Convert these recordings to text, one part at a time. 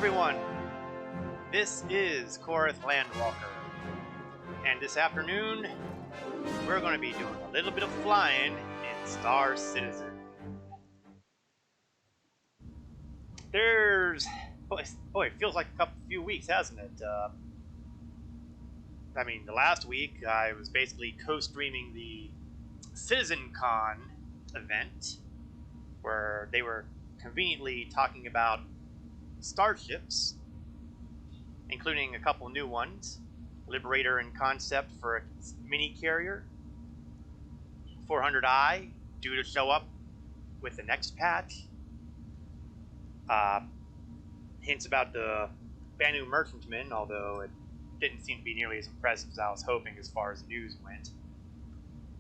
everyone, this is Korath Landwalker, and this afternoon we're going to be doing a little bit of flying in Star Citizen. Boy, it feels like a few weeks, hasn't it? The last week I was basically co-streaming the CitizenCon event, where they were conveniently talking about starships, including a couple new ones, Liberator in concept for a mini carrier, 400i due to show up with the next patch, hints about the Banu Merchantman, although it didn't seem to be nearly as impressive as I was hoping as far as news went.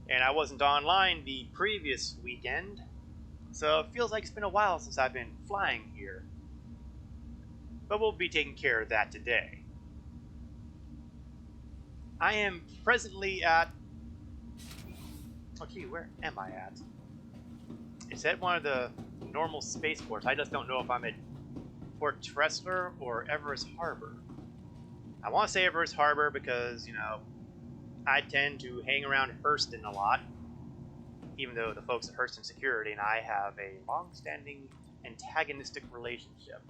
And I wasn't online the previous weekend, so it feels like it's been a while since I've been flying here. But we'll be taking care of that today. I am presently at... where am I at? It's at one of the normal spaceports. I just don't know if I'm at Port Tressler or Everest Harbor. I want to say Everest Harbor because, I tend to hang around Hurston a lot, even though the folks at Hurston Security and I have a long-standing antagonistic relationship.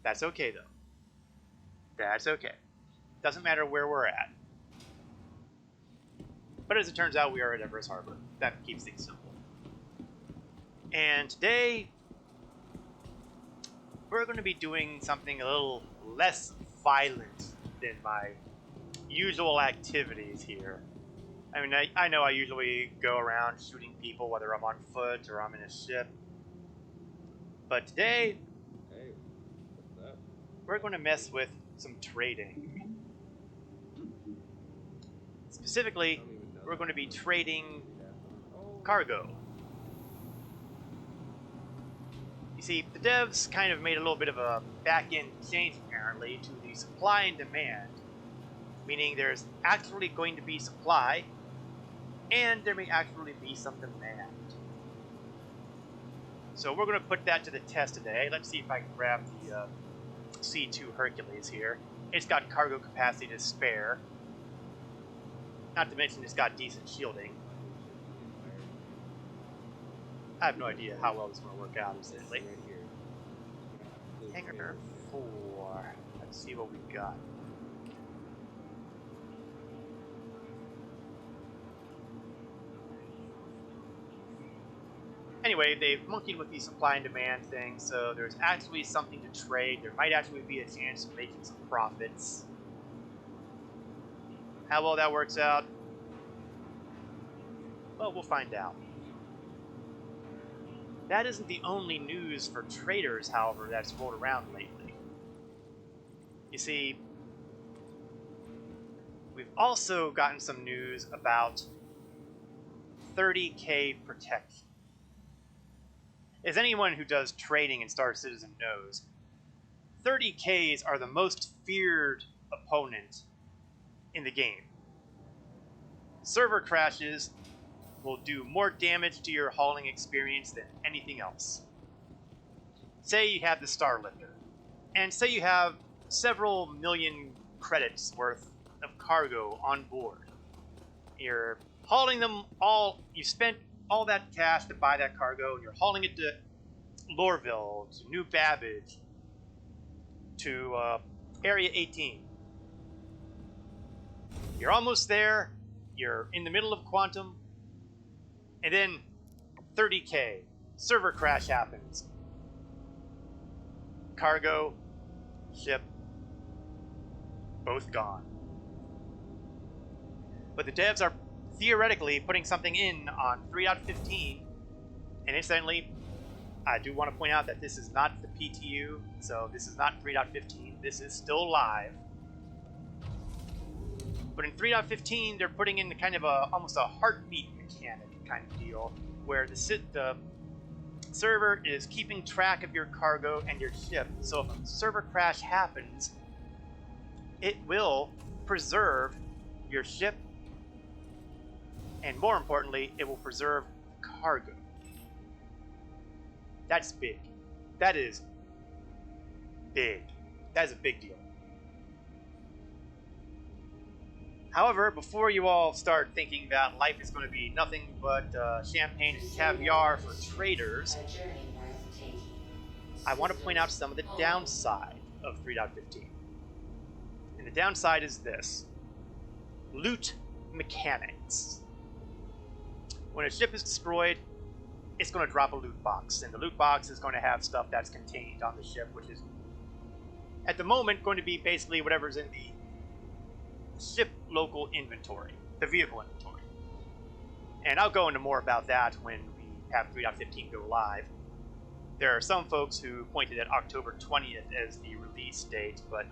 That's okay, though. That's okay. Doesn't matter where we're at. But as it turns out, we are at Everest Harbor. That keeps things simple. And today, we're going to be doing something a little less violent than my usual activities here. I know I usually go around shooting people, whether I'm on foot or I'm in a ship. But today, we're going to mess with some trading. Specifically, we're going to be trading cargo. You see, the devs kind of made a little bit of a back-end change, apparently, to the supply and demand. Meaning there's actually going to be supply, and there may actually be some demand. So we're going to put that to the test today. Let's see if I can grab the C2 Hercules here. It's got cargo capacity to spare. Not to mention it's got decent shielding. I have no idea how well this is going to work out, incidentally. Hangar 4. Let's see what we got. Anyway, they've monkeyed with the supply and demand thing, so there's actually something to trade. There might actually be a chance of making some profits. How well that works out? Well, we'll find out. That isn't the only news for traders, however, that's rolled around lately. You see, we've also gotten some news about 30k protection. As anyone who does trading in Star Citizen knows, 30Ks are the most feared opponent in the game. Server crashes will do more damage to your hauling experience than anything else. Say you have the Starlifter, and say you have several million credits worth of cargo on board. You're hauling them all, you spent all that cash to buy that cargo, and you're hauling it to Lorville, to New Babbage, to Area 18. You're almost there, you're in the middle of Quantum, and then 30k, server crash happens. Cargo, ship, both gone. But the devs are theoretically putting something in on 3.15, and incidentally, I do want to point out that this is not the PTU, so this is not 3.15, this is still live. But in 3.15, they're putting in kind of almost a heartbeat mechanic kind of deal, where the server is keeping track of your cargo and your ship, so if a server crash happens, it will preserve your ship, and more importantly, it will preserve cargo. That's big. That is big. That is a big deal. However, before you all start thinking that life is going to be nothing but champagne and caviar for traders, I want to point out some of the downside of 3.15. And the downside is this: loot mechanics. When a ship is destroyed, it's going to drop a loot box, and the loot box is going to have stuff that's contained on the ship, which is, at the moment, going to be basically whatever's in the ship local inventory, the vehicle inventory. And I'll go into more about that when we have 3.15 go live. There are some folks who pointed at October 20th as the release date, but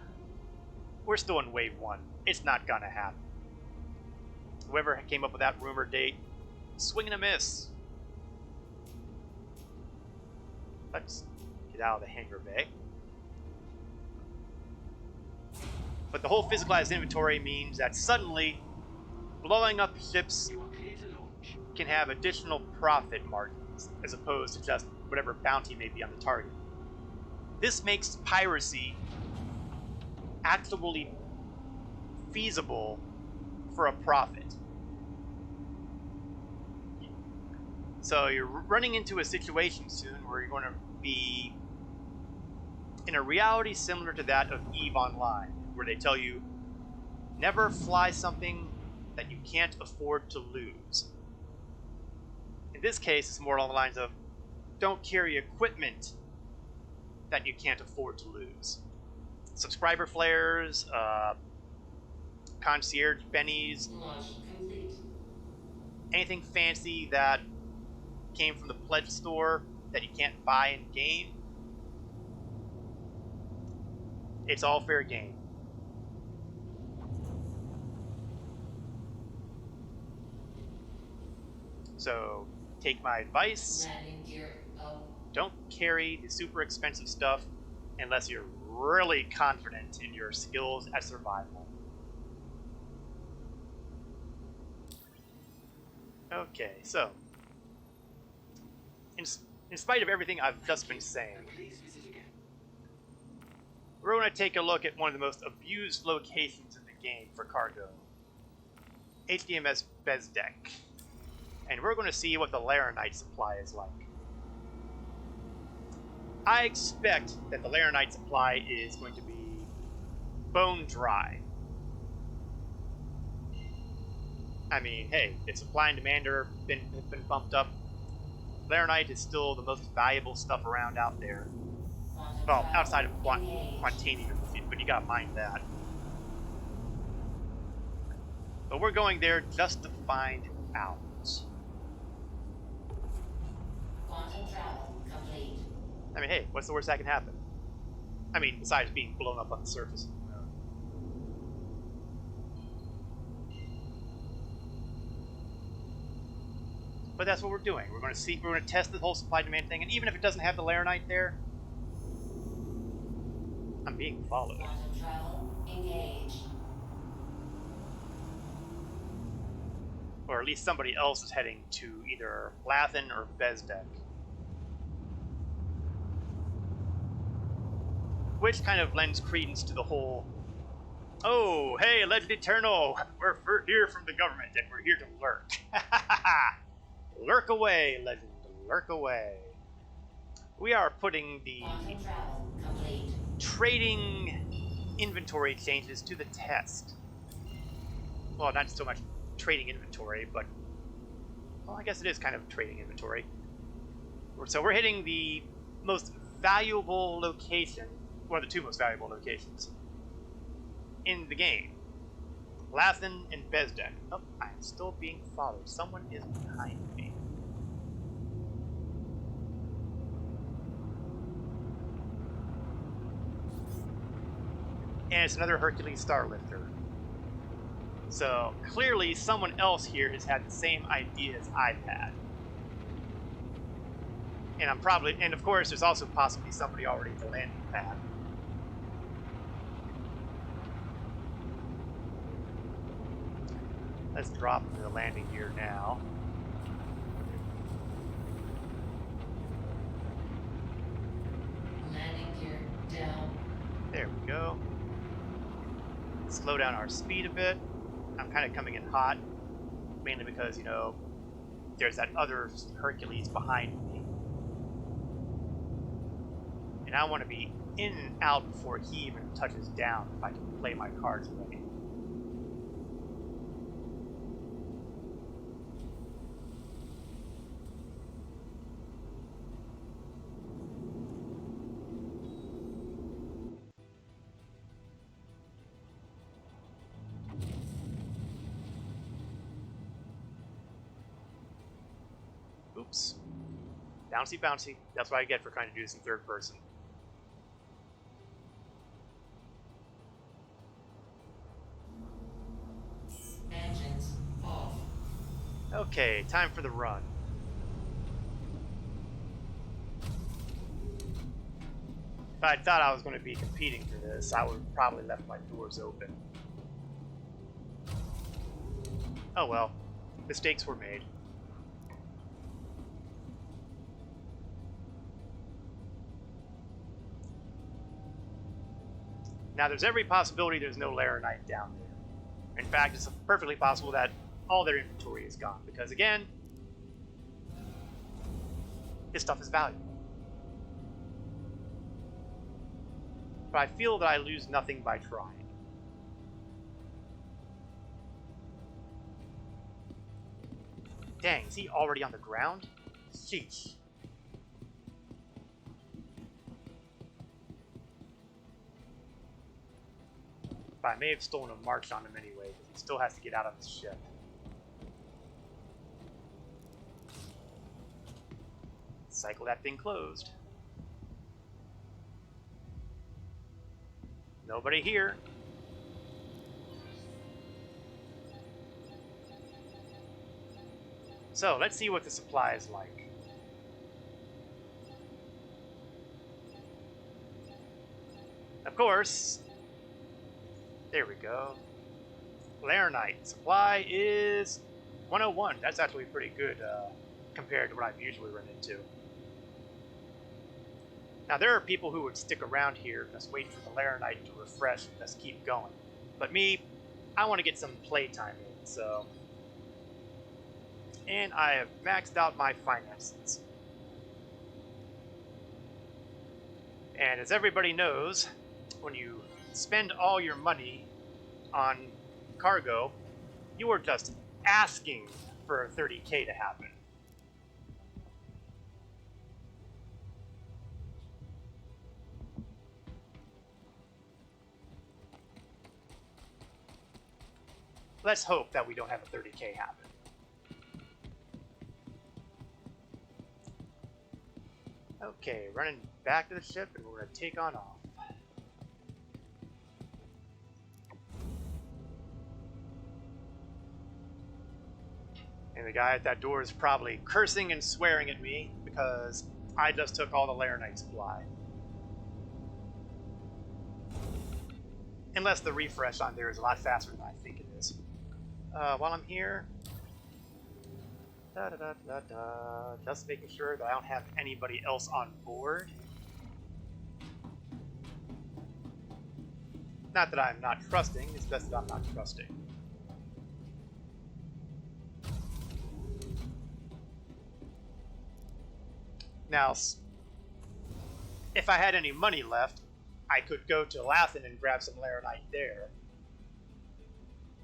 we're still in Wave 1. It's not gonna happen. Whoever came up with that rumor date, swing and a miss. Let's get out of the hangar bay. But the whole physicalized inventory means that suddenly blowing up ships can have additional profit margins as opposed to just whatever bounty may be on the target. This makes piracy actually feasible for a profit. So you're running into a situation soon where you're going to be in a reality similar to that of EVE Online, where they tell you, never fly something that you can't afford to lose. In this case, it's more along the lines of, don't carry equipment that you can't afford to lose. Subscriber flares, concierge bennies, anything fancy that came from the pledge store that you can't buy in game. It's all fair game. So take my advice. Don't carry the super expensive stuff unless you're really confident in your skills at survival. Okay, so in spite of everything I've just been saying, we're going to take a look at one of the most abused locations in the game for cargo, HDMS Bezdek. And we're going to see what the Laranite supply is like. I expect that the Laranite supply is going to be bone dry. I mean, hey, if supply and demand have been bumped up, Laranite is still the most valuable stuff around out there. Well, outside of Quantanium, but you gotta mind that. But we're going there just to find out. I mean, hey, what's the worst that can happen? I mean, besides being blown up on the surface. But that's what we're doing. We're going to test the whole supply-demand thing, and even if it doesn't have the Laranite there, I'm being followed. Or at least somebody else is heading to either Lathan or Bezdek. Which kind of lends credence to the whole, oh, hey, Legend Eternal, we're here from the government, and we're here to lurk. Lurk away, Legend, lurk away. We are putting the trading inventory changes to the test. Well, not so much trading inventory, but, well, I guess it is kind of trading inventory. So we're hitting the most valuable location, one of the two most valuable locations in the game. Lathan and Bezdek. Oh, I'm still being followed. Someone is behind me. And it's another Hercules Starlifter. So clearly someone else here has had the same ideas I've had. And of course there's also possibly somebody already at the landing pad. Let's drop into the landing gear now. There we go. Slow down our speed a bit. I'm kind of coming in hot, mainly because, you know, there's that other Hercules behind me. And I want to be in and out before he even touches down if I can play my cards right. Oops. Bouncy, bouncy. That's what I get for trying to do this in third person. Engines off. Okay, time for the run. If I thought I was going to be competing for this, I would have probably left my doors open. Oh well, mistakes were made. Now, there's every possibility there's no Laranite down there. In fact, it's perfectly possible that all their inventory is gone, because again, this stuff is valuable. But I feel that I lose nothing by trying. Dang, is he already on the ground? Sheesh. But I may have stolen a march on him anyway, because he still has to get out of his ship. Cycle that thing closed. Nobody here. So, let's see what the supply is like. Of course, there we go. Laranite supply is 101. That's actually pretty good compared to what I've usually run into. Now, there are people who would stick around here and just wait for the Laranite to refresh and just keep going. But me, I want to get some playtime in, so... And I have maxed out my finances. And as everybody knows, when you spend all your money on cargo, you are just asking for 30k to happen. Let's hope that we don't have a 30k happen. Okay, running back to the ship, and we're going to take on off. And the guy at that door is probably cursing and swearing at me because I just took all the Laranite supply. Unless the refresh on there is a lot faster than I think it is. While I'm here... Just making sure that I don't have anybody else on board. Not that I'm not trusting, it's best that I'm not trusting. Now, if I had any money left, I could go to Lathan and grab some Laranite there.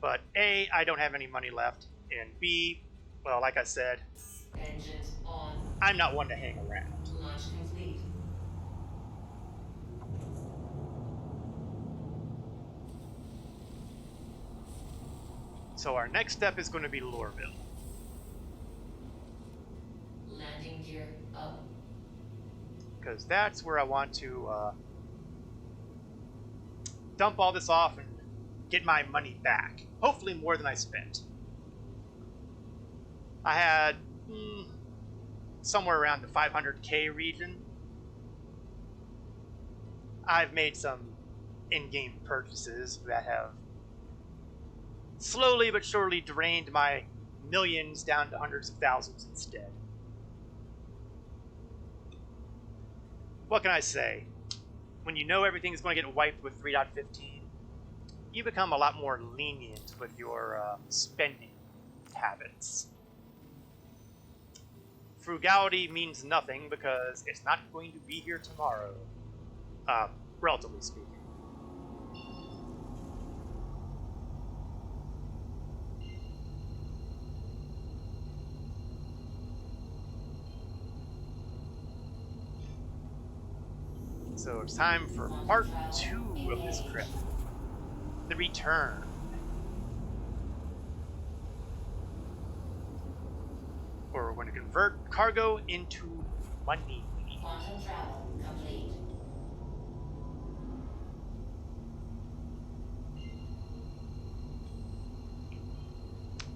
But A, I don't have any money left, and B, well, like I said, Engines on. I'm not one to hang around. Launch complete. So our next step is going to be Loreville. Landing gear up. Because that's where I want to dump all this off and get my money back. Hopefully more than I spent. I had somewhere around the 500k region. I've made some in-game purchases that have slowly but surely drained my millions down to hundreds of thousands instead. What can I say? when you know everything's going to get wiped with 3.15, you become a lot more lenient with your spending habits. Frugality means nothing because it's not going to be here tomorrow, relatively speaking. So it's time for part 2 of this trip. The return. Where we're going to convert cargo into money. Quantum travel complete.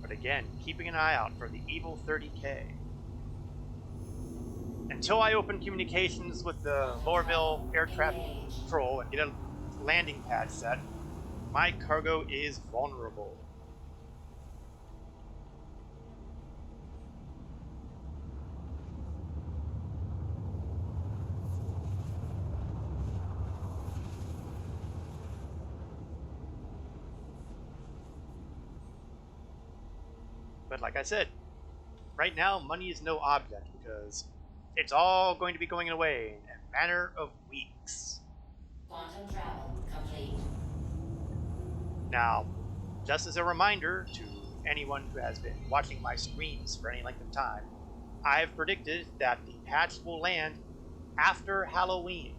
But again, keeping an eye out for the evil 30K. Until I open communications with the Lorville Air Traffic Control and get a landing pad set, my cargo is vulnerable. But like I said, right now money is no object because it's all going to be going away in a matter of weeks. Quantum travel complete. Now, just as a reminder to anyone who has been watching my streams for any length of time, I have predicted that the patch will land after Halloween.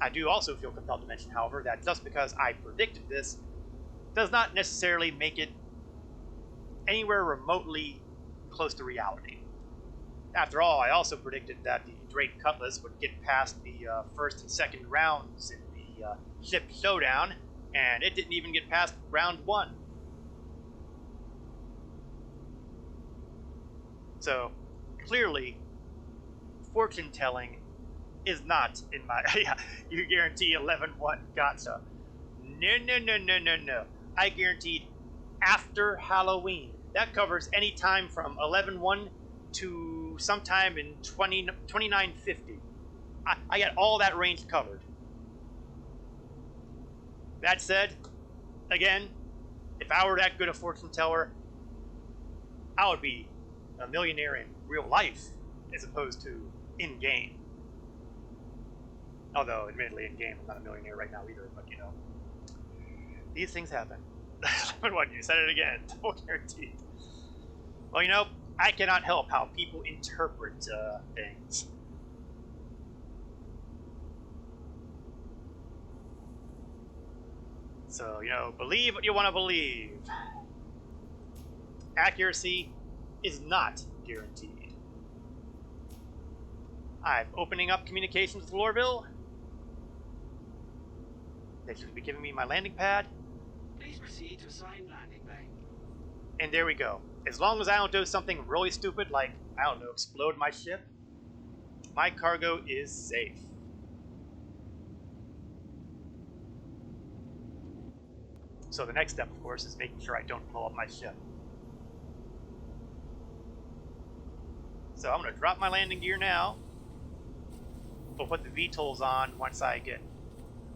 I do also feel compelled to mention, however, that just because I predicted this does not necessarily make it anywhere remotely close to reality. After all, I also predicted that the Drake Cutlass would get past the first and second rounds in the ship showdown, and it didn't even get past round 1. So, clearly, fortune telling is not in my... Yeah, you guarantee 11-1, gotcha. No. I guaranteed after Halloween. That covers any time from 11-1 to sometime in 2950. I got all that range covered. That said, again, if I were that good a fortune teller, I would be a millionaire in real life as opposed to in-game. Although, admittedly, in-game, I'm not a millionaire right now either, but you know. These things happen. What, you said it again. Double guaranteed. Well, you know, I cannot help how people interpret things. So, you know, believe what you want to believe. Accuracy is not guaranteed. I'm opening up communications with Lorville. They should be giving me my landing pad. Please proceed to assigned landing bay. And there we go. As long as I don't do something really stupid like, I don't know, explode my ship, my cargo is safe. So the next step, of course, is making sure I don't blow up my ship. So I'm going to drop my landing gear now. We'll put the VTOLs on once I get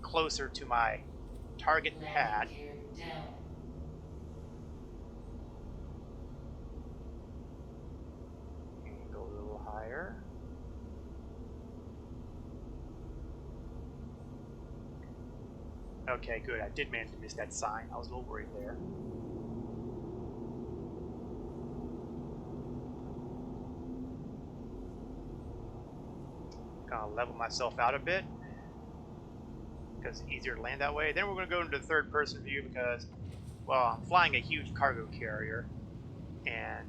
closer to my target pad. Landing gear down. And go a little higher. Okay, good. I did manage to miss that sign. I was a little worried there. Gonna level myself out a bit because it's easier to land that way. Then we're going to go into the third-person view because, well, I'm flying a huge cargo carrier, and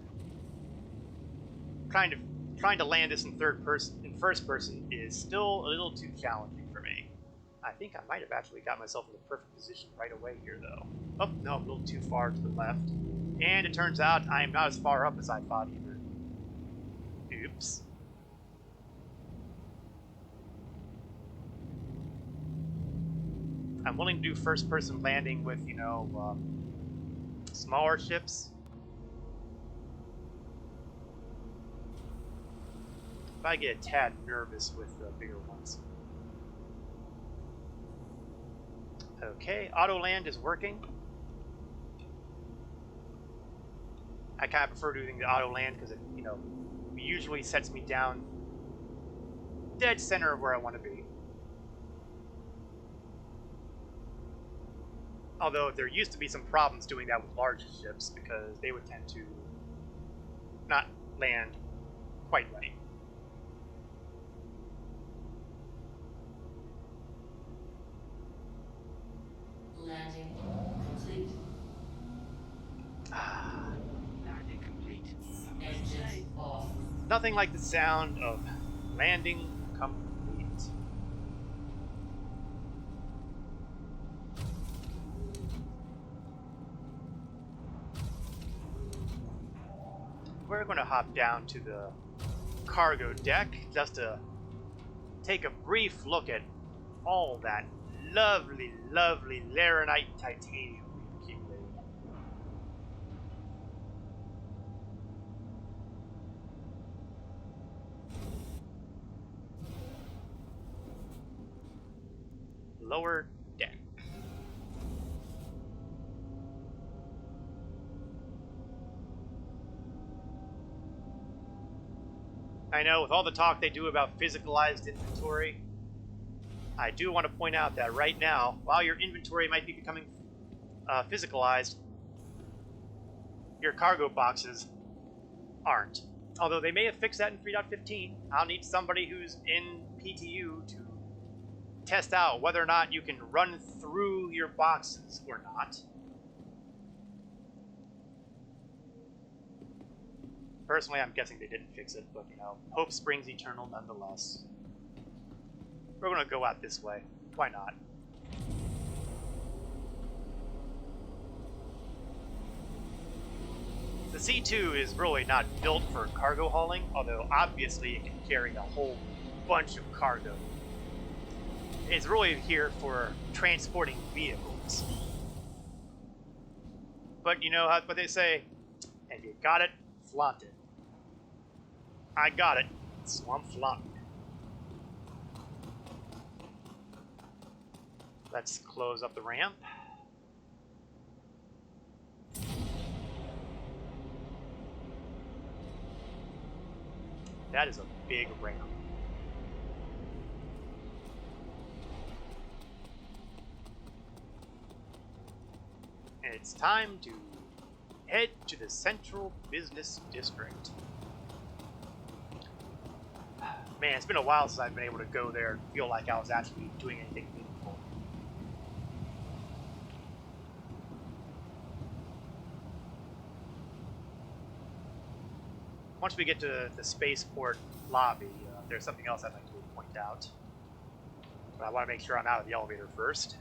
trying to land this in first person is still a little too challenging for me. I think I might have actually got myself in the perfect position right away here, though. Oh, no, I'm a little too far to the left. And it turns out I am not as far up as I thought either. Oops. I'm willing to do first-person landing with, you know, smaller ships. But I get a tad nervous with the bigger ones. Okay, auto land is working. I kind of prefer doing the auto land because it, you know, usually sets me down dead center of where I want to be. Although there used to be some problems doing that with large ships because they would tend to not land quite right. Landing complete. Landing complete. Have a nice Engines day. off. Nothing like the sound of landing complete. We're going to hop down to the cargo deck just to take a brief look at all that lovely, lovely Laranite titanium we've accumulated. Lower deck. I know with all the talk they do about physicalized inventory, I do want to point out that right now, while your inventory might be becoming physicalized, your cargo boxes aren't. Although they may have fixed that in 3.15, I'll need somebody who's in PTU to test out whether or not you can run through your boxes or not. Personally, I'm guessing they didn't fix it, but you know, hope springs eternal nonetheless. We're gonna go out this way. Why not? The C2 is really not built for cargo hauling, although obviously it can carry a whole bunch of cargo. It's really here for transporting vehicles. But you know what they say, if you got it, flaunt it. I got it, so I'm flaunting it. Let's close up the ramp. That is a big ramp. And it's time to head to the Central Business District. Man, it's been a while since I've been able to go there and feel like I was actually doing anything meaningful. Once we get to the spaceport lobby, there's something else I'd like to point out. But I want to make sure I'm out of the elevator first.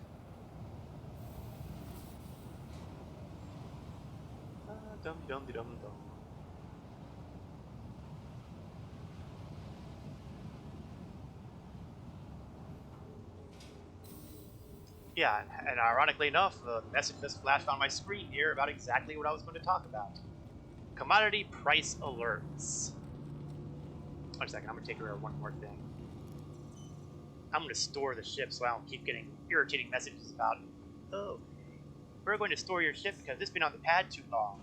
Dum-dum-dum-dum. Yeah, and ironically enough, the message just flashed on my screen here about exactly what I was going to talk about. Commodity price alerts. Wait a second, I'm going to take care of one more thing. I'm going to store the ship so I don't keep getting irritating messages about, oh, we're going to store your ship because it's been on the pad too long.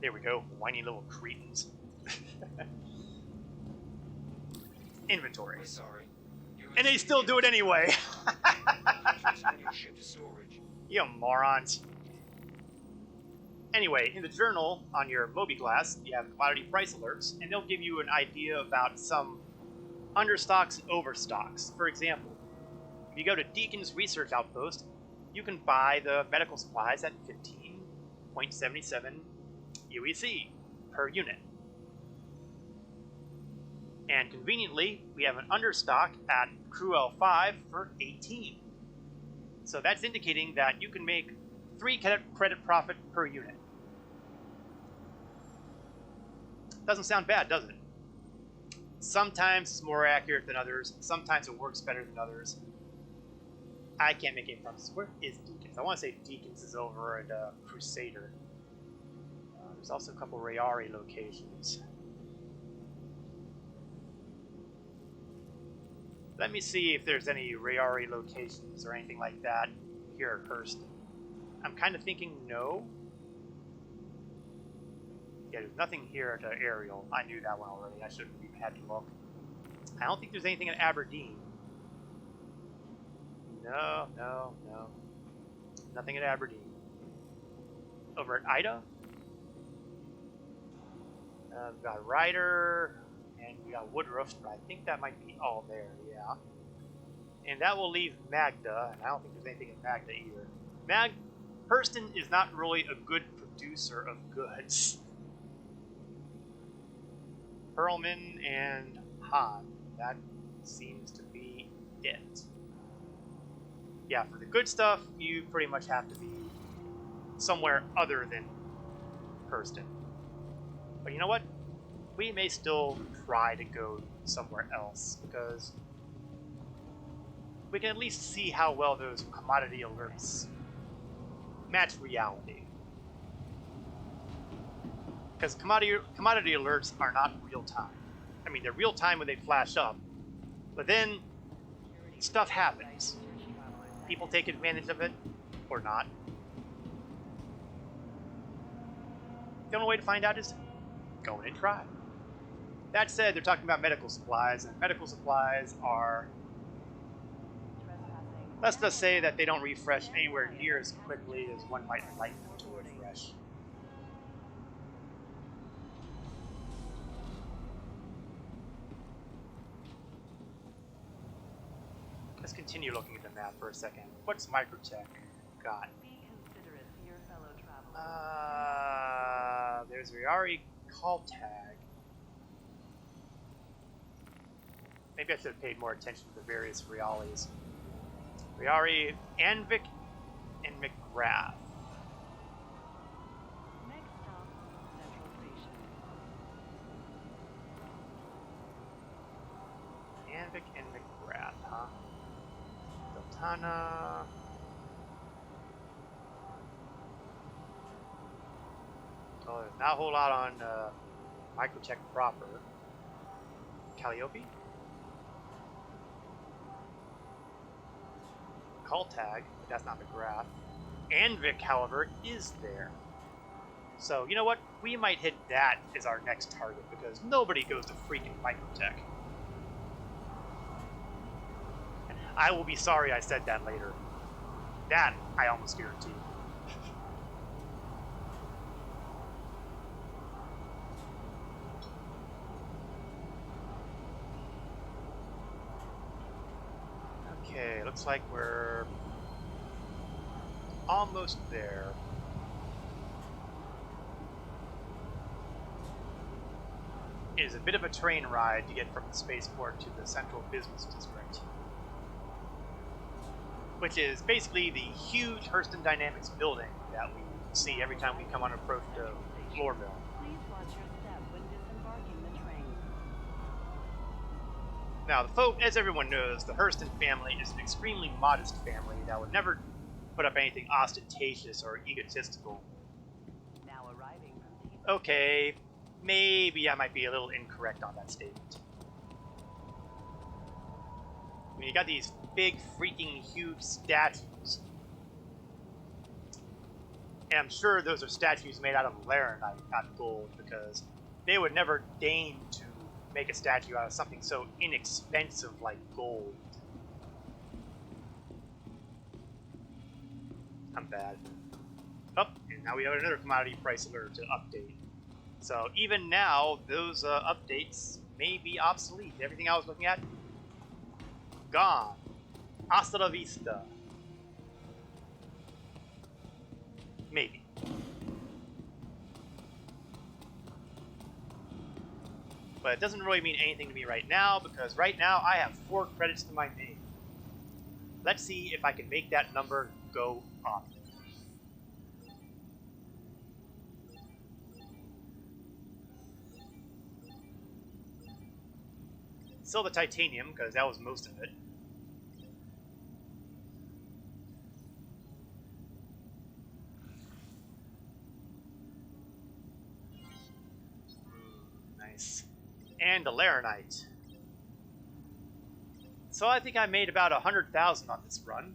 There we go, whiny little cretins. Inventory. We're sorry. And they still do it anyway. Transfer your ship to storage. You morons. Anyway, in the journal on your Moby Glass, you have commodity price alerts, and they'll give you an idea about some understocks and overstocks. For example, if you go to Deacon's Research Outpost, you can buy the medical supplies at 15.77 UEC per unit. And conveniently, we have an understock at Crew L5 for 18. So that's indicating that you can make 3 credit profit per unit. Doesn't sound bad, does it? Sometimes it's more accurate than others. Sometimes it works better than others. I can't make any promises. Where is Deacons? I want to say Deacons is over at Crusader. There's also a couple Rayari locations. Let me see if there's any Rayari locations or anything like that here at Hurston. I'm kind of thinking no. Yeah, there's nothing here at Ariel. I knew that one already. I shouldn't have even had to look. I don't think there's anything in Aberdeen. No. Nothing at Aberdeen. Over at Ida? We've got Ryder, and we got Woodruff, but I think that might be all there, yeah. And that will leave Magda, and I don't think there's anything in Magda either. Hurston is not really a good producer of goods. Perlman and Han, that seems to be it. Yeah, for the good stuff, you pretty much have to be somewhere other than Hurston. But you know what? We may still try to go somewhere else, because we can at least see how well those commodity alerts match reality. Because commodity alerts are not real time. I mean, they're real time when they flash up, but then stuff happens. People take advantage of it, or not. The only way to find out is go in and try. That said, they're talking about medical supplies, and medical supplies are... Let's just say that they don't refresh anywhere near as quickly as one might like them to refresh. Let's continue looking at the map for a second. What's Microtech got? There's Rayari call tag. Maybe I should have paid more attention to the various Realis. Rayari, Anvik, and McGrath. Next stop, Central Station. Anvik and McGrath, huh? Deltana. Oh, there's not a whole lot on Microtech proper. Calliope? Call tag, but that's not McGrath. Anvik, however, is there. So, you know what? We might hit that as our next target, because nobody goes to freaking Microtech. I will be sorry I said that later. That, I almost guarantee. Okay, looks like we're almost there. It is a bit of a train ride to get from the spaceport to the central business district, which is basically the huge Hurston Dynamics building that we see every time we come on approach to Floorville. Please watch your step when disembarking the train. Now, as everyone knows, the Hurston family is an extremely modest family that would never put up anything ostentatious or egotistical. Now arriving from the... Okay, maybe I might be a little incorrect on that statement. I mean, you got these big, freaking, huge statues. And I'm sure those are statues made out of laranite, not gold, because they would never deign to make a statue out of something so inexpensive like gold. I'm bad. Oh, and now we have another commodity price alert to update. So even now, those updates may be obsolete. Everything I was looking at, gone. Hasta la vista. Maybe. But it doesn't really mean anything to me right now, because right now I have 4 credits to my name. Let's see if I can make that number go up. Still the titanium, because that was most of it. Nice. And the laranite. So I think I made about 100,000 on this run.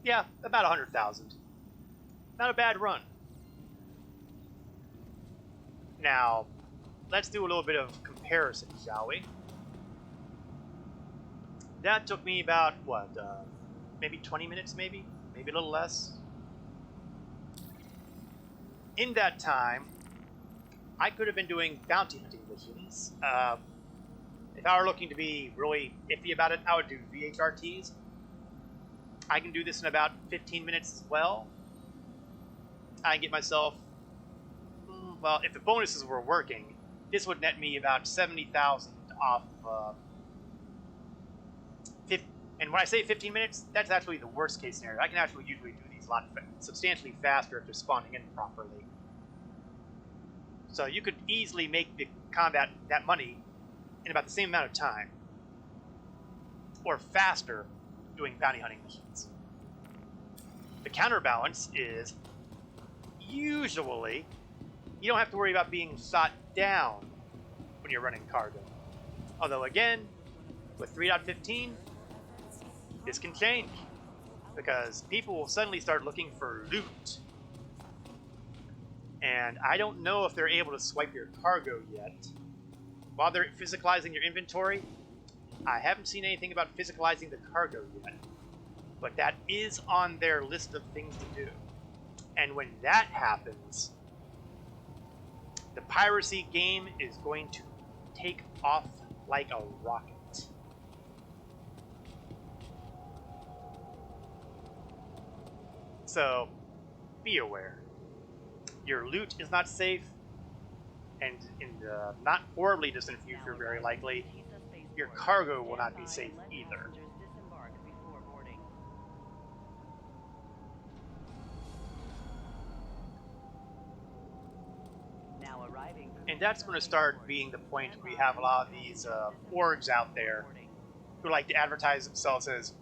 Yeah, about 100,000. Not a bad run. Now, let's do a little bit of comparison, shall we? That took me about, what, maybe 20 minutes, maybe a little less. In that time, I could have been doing bounty hunting missions. If I were looking to be really iffy about it, I would do VHRTs. I can do this in about 15 minutes as well. I can get myself, well, if the bonuses were working, this would net me about 70,000 off. And when I say 15 minutes, that's actually the worst case scenario. I can actually usually do these a lot substantially faster if they're spawning in properly. So you could easily make the combat that money in about the same amount of time, or faster, doing bounty hunting missions. The counterbalance is usually you don't have to worry about being shot down when you're running cargo. Although again, with 3.15, this can change, because people will suddenly start looking for loot. And I don't know if they're able to swipe your cargo yet. While they're physicalizing your inventory, I haven't seen anything about physicalizing the cargo yet. But that is on their list of things to do. And when that happens, the piracy game is going to take off like a rocket. So, be aware. Your loot is not safe, and in the not horribly distant future, very likely, your cargo will not be safe either. And that's going to start being the point where we have a lot of these orgs out there who like to advertise themselves as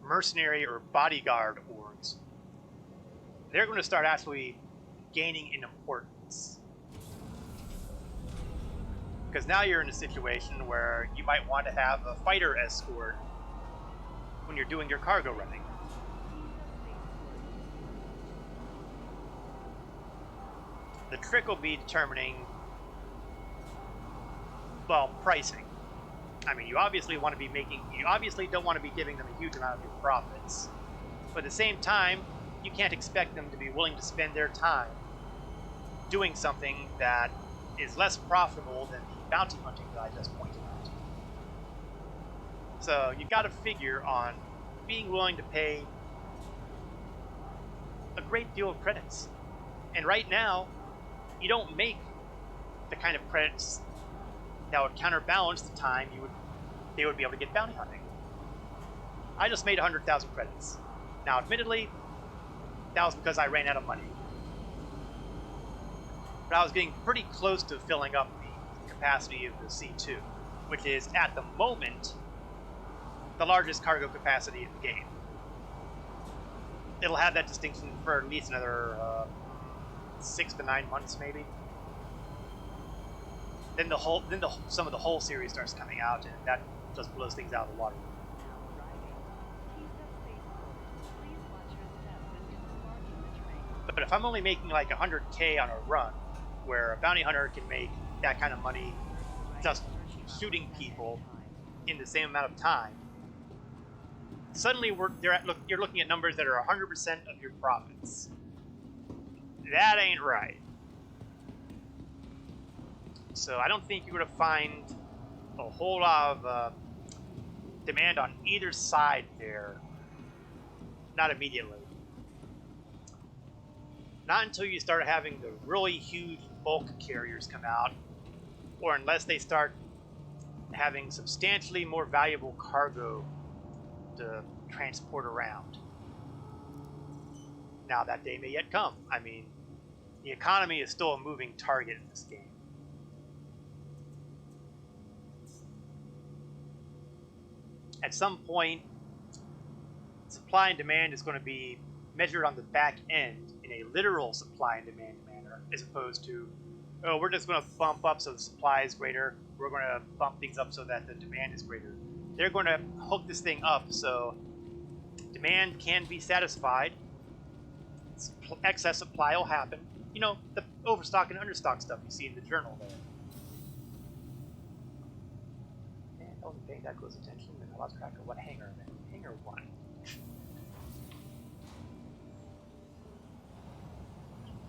mercenary or bodyguard orgs. They're going to start actually gaining in importance. Because now you're in a situation where you might want to have a fighter escort when you're doing your cargo running. The trick will be determining, well, pricing. I mean, you obviously don't want to be giving them a huge amount of your profits. But at the same time, you can't expect them to be willing to spend their time doing something that is less profitable than the bounty hunting that I just pointed out. So you've got to figure on being willing to pay a great deal of credits. And right now, you don't make the kind of credits that would counterbalance the time they would be able to get bounty hunting. I just made 100,000 credits. Now, admittedly, that was because I ran out of money. But I was getting pretty close to filling up the capacity of the C2, which is, at the moment, the largest cargo capacity in the game. It'll have that distinction for at least another 6 to 9 months, maybe. Then some of the whole series starts coming out, and that just blows things out of the water. But if I'm only making like 100K on a run, where a bounty hunter can make that kind of money just shooting people in the same amount of time, suddenly you're looking at numbers that are 100% of your profits. That ain't right. So I don't think you're going to find a whole lot of demand on either side there. Not immediately. Not until you start having the really huge bulk carriers come out, or unless they start having substantially more valuable cargo to transport around. Now, that day may yet come. I mean, the economy is still a moving target in this game. At some point, supply and demand is going to be measured on the back end in a literal supply and demand manner, as opposed to, oh, we're just going to bump up so the supply is greater, we're going to bump things up so that the demand is greater. They're going to hook this thing up so demand can be satisfied, excess supply will happen. You know, the overstock and understock stuff you see in the journal there. Man, I wasn't paying that close attention, and I lost track of what hangar I'm in. Hangar 1.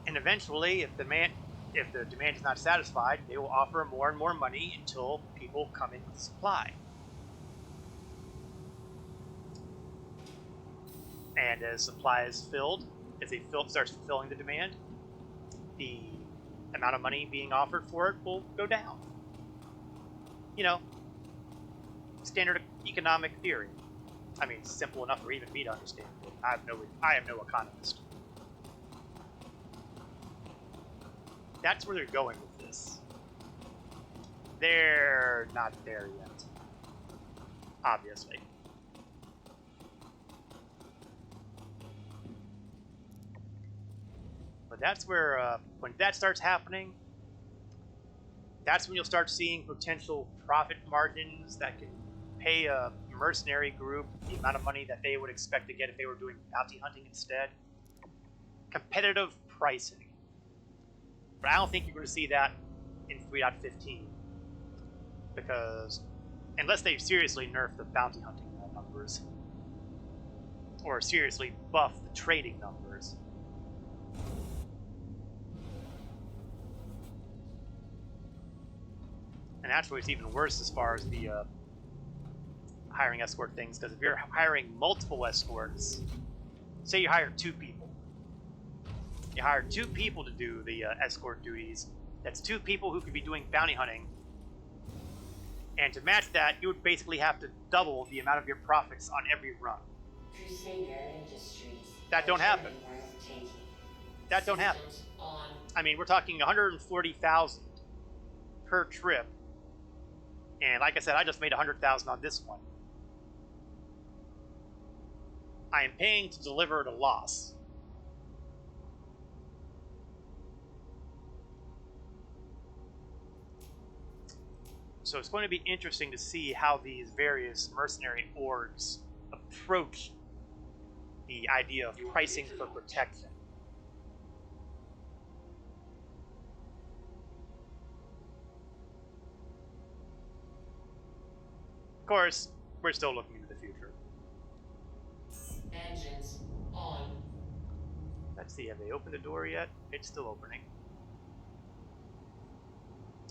And eventually, if the demand is not satisfied, they will offer more and more money until people come in with supply. And as supply is filled, as they starts fulfilling the demand, the amount of money being offered for it will go down. You know, standard economic theory. I mean, it's simple enough for even me to understand. I am no economist. That's where they're going with this. They're not there yet, obviously. But that's where, when that starts happening, that's when you'll start seeing potential profit margins that can pay a mercenary group the amount of money that they would expect to get if they were doing bounty hunting instead. Competitive pricing. But I don't think you're going to see that in 3.15, because unless they seriously nerf the bounty hunting numbers, or seriously buff the trading numbers. And that's where it's even worse as far as the hiring escort things, because if you're hiring multiple escorts, say you hire 2 people. You hire 2 people to do the escort duties. That's 2 people who could be doing bounty hunting. And to match that, you would basically have to double the amount of your profits on every run. Crusader Industries. That don't happen. Worth taking. That don't happen. Systems on. I mean, we're talking 140,000 per trip. And like I said, I just made 100,000 on this one. I am paying to deliver at a loss. So it's going to be interesting to see how these various mercenary orgs approach the idea of pricing for protection. Of course, we're still looking into the future. Engines on. Let's see, have they opened the door yet? It's still opening.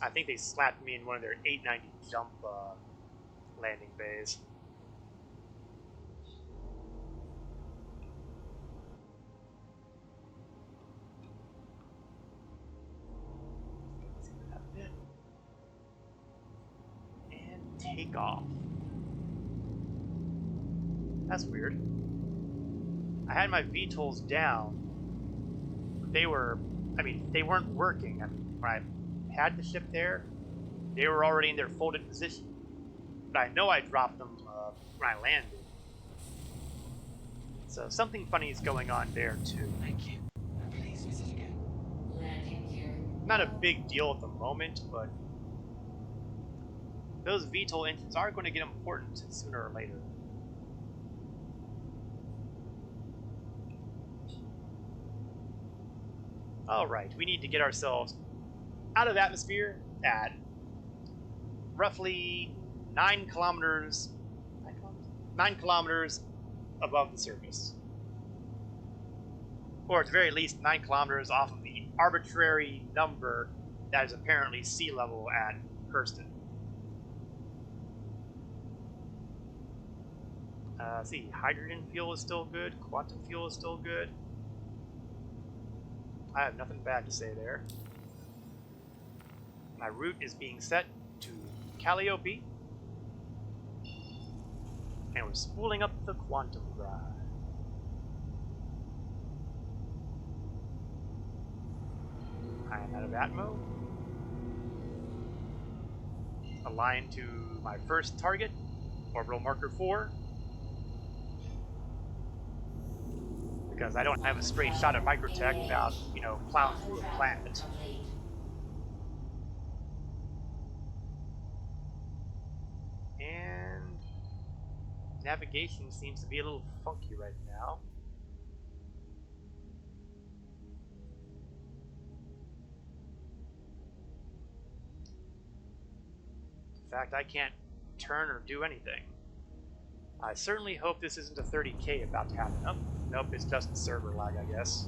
I think they slapped me in one of their 890 jump landing bays. And take off. That's weird. I had my VTOLs down. They weren't working. I mean, when I had the ship there, they were already in their folded position. But I know I dropped them when I landed. So something funny is going on there too. Thank you. Please visit again. Landing gear. Not a big deal at the moment, but those VTOL engines are going to get important sooner or later. Alright, we need to get ourselves out of atmosphere at roughly 9 kilometers above the surface. Or at the very least 9 kilometers off of the arbitrary number that is apparently sea level at Hurston. See, hydrogen fuel is still good, quantum fuel is still good. I have nothing bad to say there. My route is being set to Calliope. And we're spooling up the quantum drive. I am out of Atmo. Aligned to my first target, orbital marker 4. Because I don't have a straight shot at microtech without, you know, plowing Quantum through a travel planet. complete. And navigation seems to be a little funky right now. In fact, I can't turn or do anything. I certainly hope this isn't a 30K about to happen. Oh, nope, it's just server lag, I guess.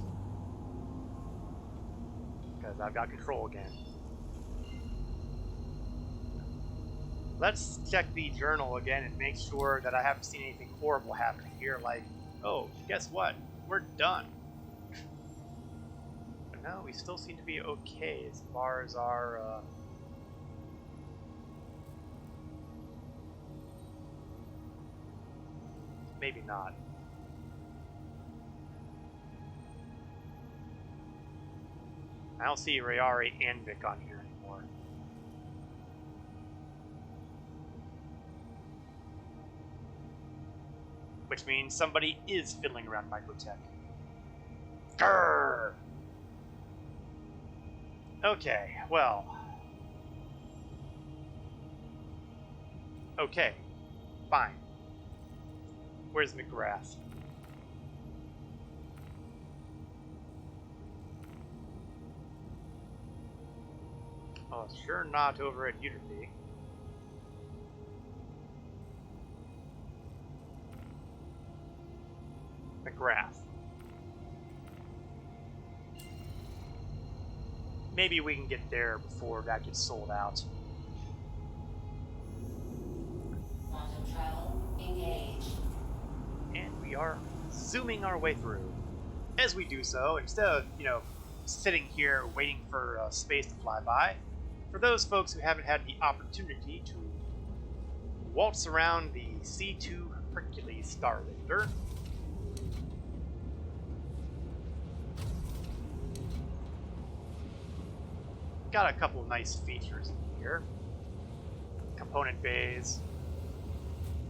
Because I've got control again. Let's check the journal again and make sure that I haven't seen anything horrible happening here, like, oh, guess what? We're done. But no, we still seem to be okay as far as our, maybe not. I don't see Rayari and Vic on here anymore. Which means somebody is fiddling around microtech. Grrr! Okay, well. Okay, fine. Where's McGrath? Oh, sure not over at Unity. McGrath. Maybe we can get there before that gets sold out. Quantum travel engaged. And we are zooming our way through. As we do so, instead of, you know, sitting here waiting for space to fly by, for those folks who haven't had the opportunity to waltz around the C2 Hercules Starfighter, got a couple nice features in here. Component bays.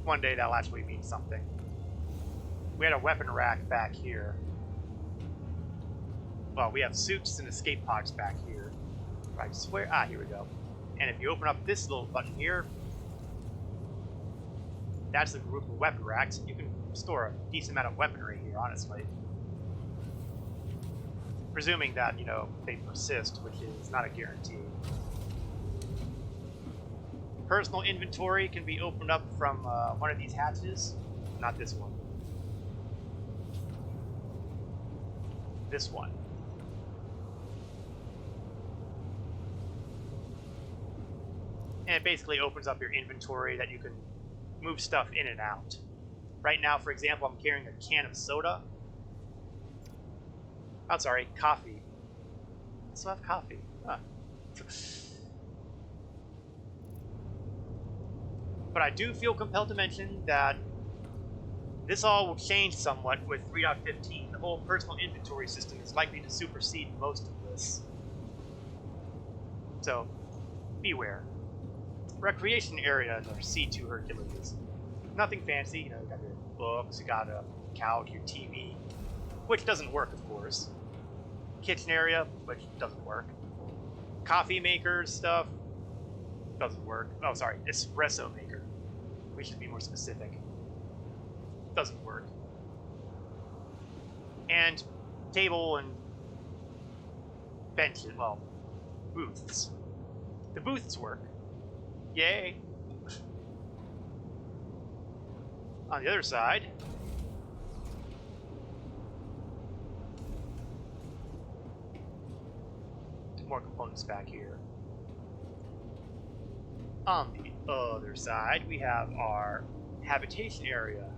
One day that'll actually mean something. We had a weapon rack back here. Well, we have suits and escape pods back here. I swear, here we go. And if you open up this little button here, that's a group of weapon racks. You can store a decent amount of weaponry here, honestly. Presuming that, you know, they persist, which is not a guarantee. Personal inventory can be opened up from one of these hatches. Not this one. This one. And it basically opens up your inventory that you can move stuff in and out. Right now, for example, I'm carrying a can of soda. I'm sorry, coffee. I still have coffee. Huh. But I do feel compelled to mention that this all will change somewhat with 3.15. The whole personal inventory system is likely to supersede most of this. So, beware. Recreation area in our C2 Hercules. Nothing fancy, you know, you got your books, you got a couch, your TV, which doesn't work, of course. Kitchen area, which doesn't work. Coffee maker stuff, doesn't work. Oh, sorry, espresso maker. We should be more specific. Doesn't work. And table and benches, well, booths. The booths work. Yay! On the other side, more components back here. On the other side, we have our habitation area.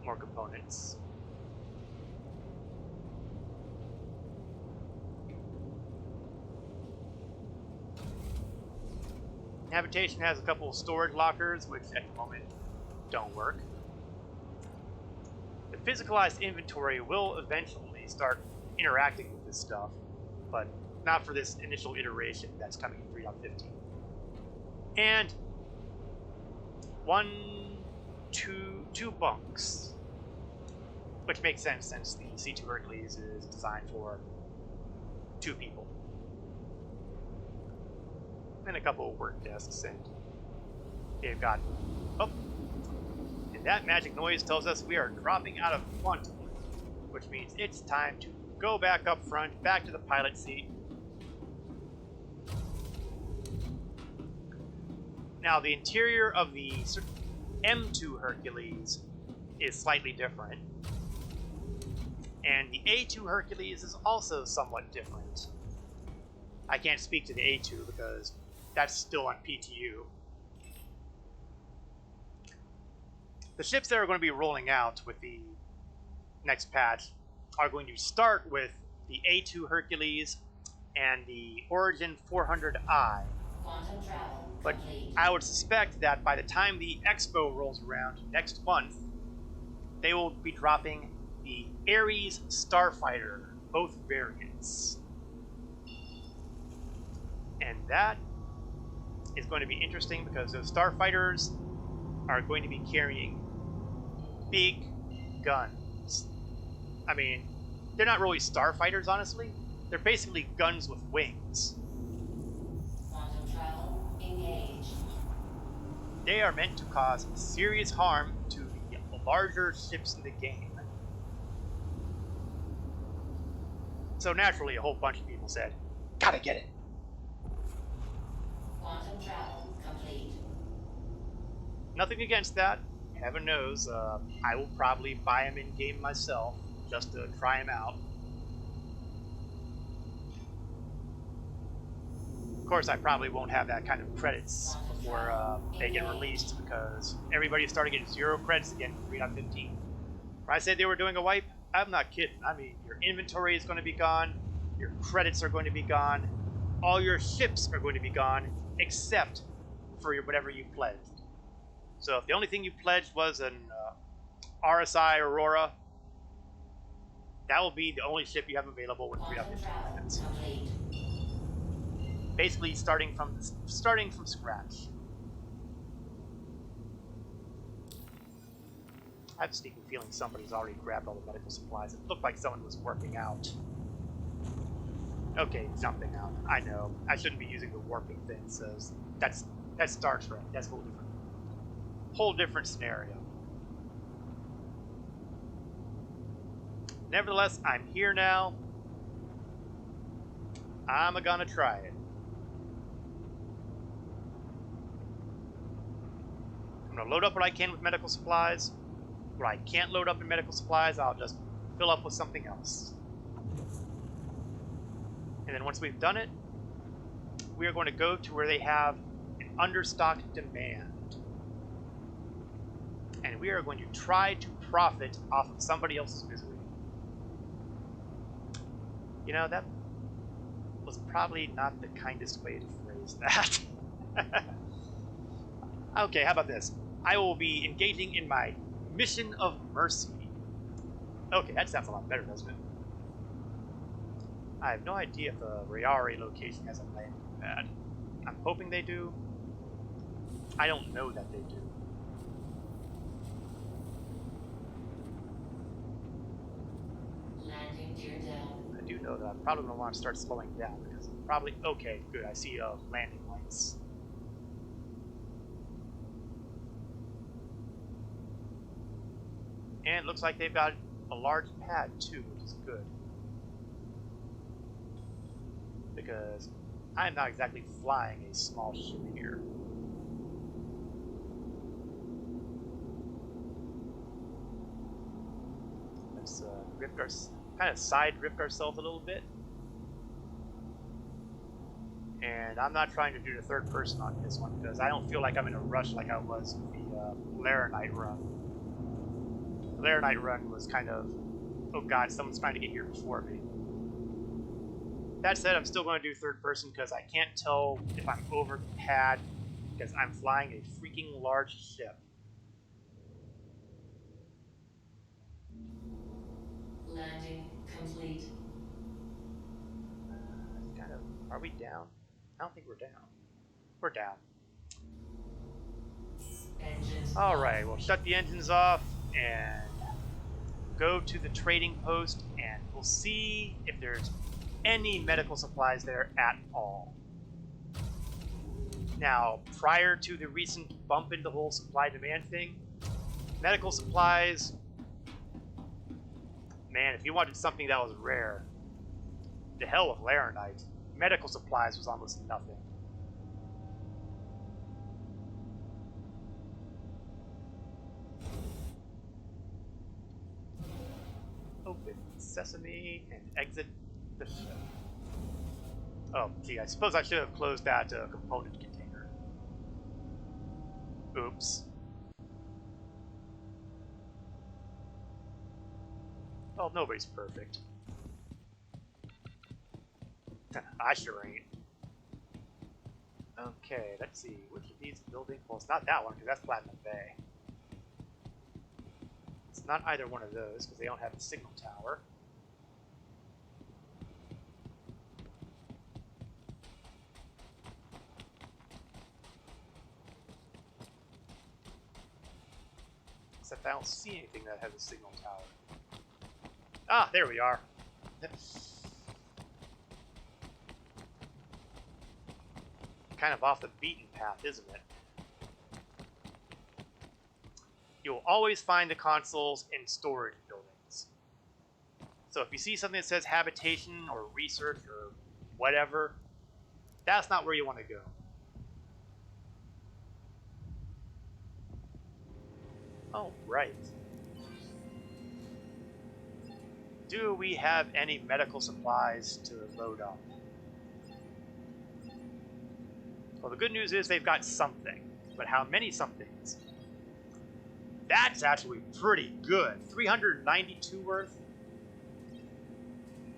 More components. Habitation has a couple of storage lockers, which at the moment don't work. The physicalized inventory will eventually start interacting with this stuff, but not for this initial iteration that's coming in 3.15. And two bunks. which makes sense since the C2 Hercules is designed for 2 people. And a couple of work desks, and they've got... Oh! And that magic noise tells us we are dropping out of quantum, which means it's time to go back up front, back to the pilot seat. Now, the interior of the M2 Hercules is slightly different, and the A2 Hercules is also somewhat different. I can't speak to the A2 because that's still on PTU. The ships that are going to be rolling out with the next patch are going to start with the A2 Hercules and the Origin 400i. Quantum travel But complete. I would suspect that by the time the Expo rolls around next month, they will be dropping the Aries Starfighter, both variants. And that is going to be interesting because those Starfighters are going to be carrying big guns. I mean, they're not really Starfighters, honestly. They're basically guns with wings. Quantum travel engaged. They are meant to cause serious harm to the larger ships in the game. So naturally, a whole bunch of people said, "Gotta get it." Quantum travel complete. Nothing against that. Heaven knows, I will probably buy them in game myself just to try them out. Of course, I probably won't have that kind of credits before they get released because everybody started getting 0 credits again for 3.15. When I said they were doing a wipe, I'm not kidding. I mean, your inventory is going to be gone, your credits are going to be gone, all your ships are going to be gone, except for whatever you pledged. So if the only thing you pledged was an RSI Aurora, that will be the only ship you have available with 3.15 credits. Basically starting from scratch. I have a sneaking feeling somebody's already grabbed all the medical supplies. It looked like someone was working out. Okay, jumping out. I know. I shouldn't be using the warping thing, so that's Star Trek. That's a whole different scenario. Nevertheless, I'm here now. I'm gonna try it. I'm gonna load up what I can with medical supplies. What I can't load up in medical supplies, I'll just fill up with something else. And then once we've done it, we are going to go to where they have an understocked demand. And we are going to try to profit off of somebody else's misery. You know, that was probably not the kindest way to phrase that. Okay, how about this? I will be engaging in my mission of mercy. Okay, that sounds a lot better, doesn't it? I have no idea if the Rayari location has a landing pad. I'm hoping they do. I don't know that they do. Landing gear down. I do know that I'm probably going to want to start slowing down because probably... Okay, good. I see landing lights. And it looks like they've got a large pad too, which is good. Because I'm not exactly flying a small ship here. Let's kind of side-ripped ourselves a little bit. And I'm not trying to do the third person on this one because I don't feel like I'm in a rush like I was with the Laranite run. The Laranite run was kind of, oh god, someone's trying to get here before me. That said, I'm still going to do third person because I can't tell if I'm over the pad because I'm flying a freaking large ship. Landing complete. Kind of, are we down? I don't think we're down. We're down. Engines Alright, we'll shut the engines off and go to the trading post and we'll see if there's any medical supplies there at all. Now, prior to the recent bump in the whole supply-demand thing, medical supplies, man, if you wanted something that was rare, the hell with Laranite. Medical supplies was almost nothing. Open sesame and exit the ship. Oh, gee, I suppose I should have closed that component container. Oops. Well, nobody's perfect. I sure ain't. Okay, let's see. Which of these buildings? Well, it's not that one, because that's Platinum Bay. It's not either one of those, because they don't have a signal tower. Except I don't see anything that has a signal tower. Ah, there we are. Kind of off the beaten path, isn't it? You'll always find the consoles in storage buildings. So if you see something that says habitation or research or whatever, that's not where you want to go. Oh, right. Do we have any medical supplies to load up? Well, the good news is they've got something, but how many somethings? That's actually pretty good. 392 worth.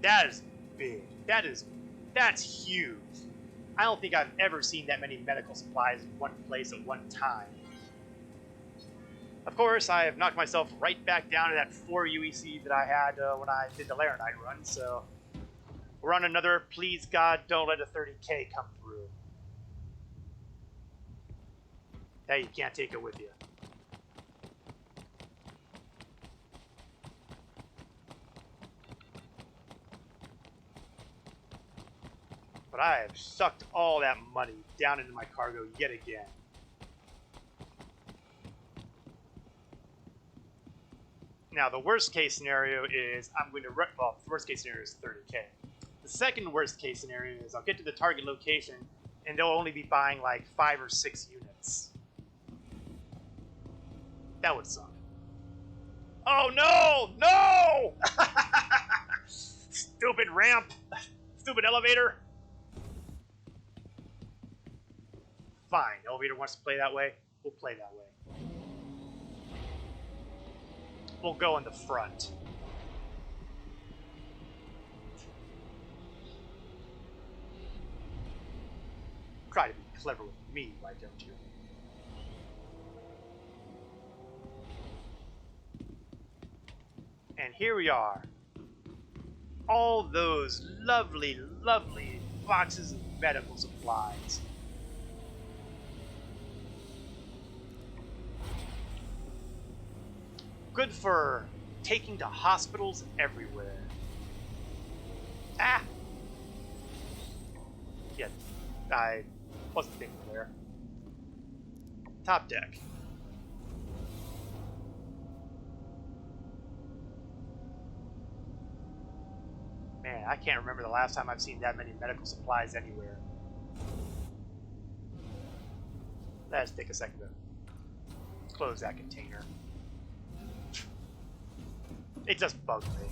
That is big. That's huge. I don't think I've ever seen that many medical supplies in one place at one time. Of course, I have knocked myself right back down to that 4 UEC that I had when I did the Laranite run, so we're on another please God don't let a 30k come through. Hey, you can't take it with you. But I have sucked all that money down into my cargo yet again. Now, the worst case scenario is I'm going to well, the worst case scenario is 30k. The second worst case scenario is I'll get to the target location and they'll only be buying like 5 or 6 units. That would suck. Oh no! No! Stupid ramp! Stupid elevator! Fine, elevator wants to play that way. We'll play that way. We'll go in the front. Try to be clever with me, why don't you? And here we are. All those lovely, lovely boxes of medical supplies. Good for taking to hospitals everywhere. Ah! Yeah, I wasn't thinking there. Top deck. Man, I can't remember the last time I've seen that many medical supplies anywhere. Let's take a second to close that container. It just bugged me.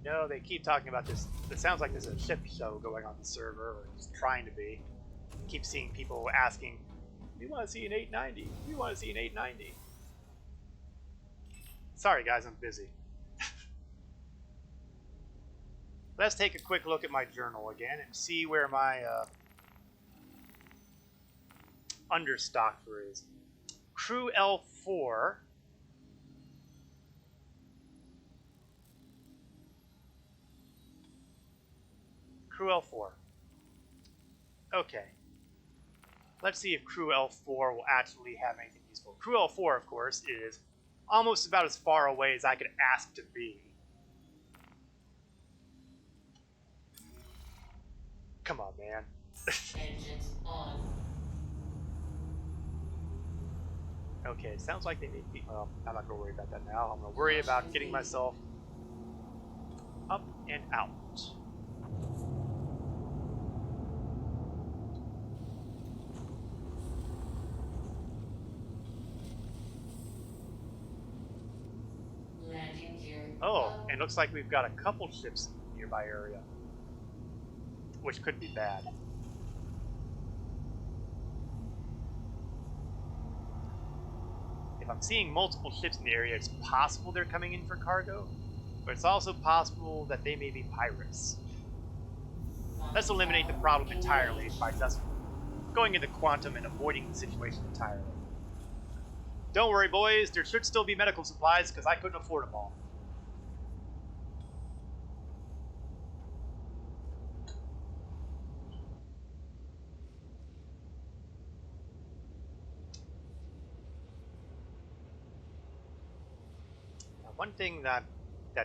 No, they keep talking about this. It sounds like there's a ship show going on the server, or just trying to be. Keep seeing people asking, "We want to see an 890. We want to see an 890." Sorry, guys, I'm busy. Let's take a quick look at my journal again and see where my understock is. Crew L4. Crew L4. Okay. Let's see if Crew L4 will actually have anything useful. Crew L4, of course, is almost about as far away as I could ask to be. Come on, man. Engines on. Okay, sounds like they need me. Well, I'm not going to worry about that now. I'm going to worry about getting myself up and out. Landing gear. Oh, and looks like we've got a couple ships in the nearby area, which could be bad. If I'm seeing multiple ships in the area, it's possible they're coming in for cargo, but it's also possible that they may be pirates. Let's eliminate the problem entirely by just going into quantum and avoiding the situation entirely. Don't worry, boys, there should still be medical supplies because I couldn't afford them all. Now, one thing that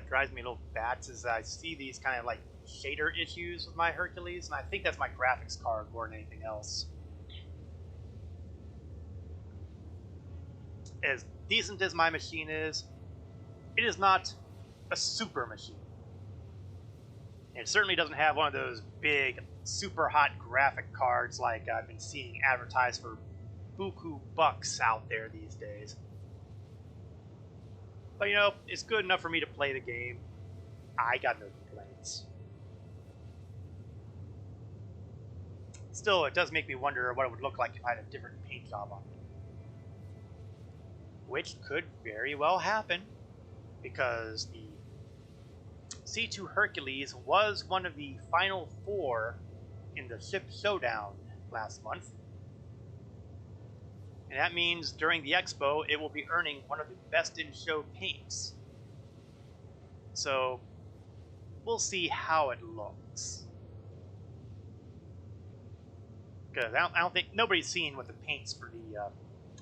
drives me a little bats is I see these kind of like shader issues with my Hercules, and I think that's my graphics card more than anything else. As decent as my machine is, it is not a super machine. And it certainly doesn't have one of those big, super hot graphic cards like I've been seeing advertised for buku bucks out there these days. But you know, it's good enough for me to play the game. I got no complaints. Still, it does make me wonder what it would look like if I had a different paint job on it. Which could very well happen, because the C2 Hercules was one of the final 4 in the ship showdown last month. And that means during the expo, it will be earning one of the best in show paints. So, we'll see how it looks. Because I don't think nobody's seen what the paints for the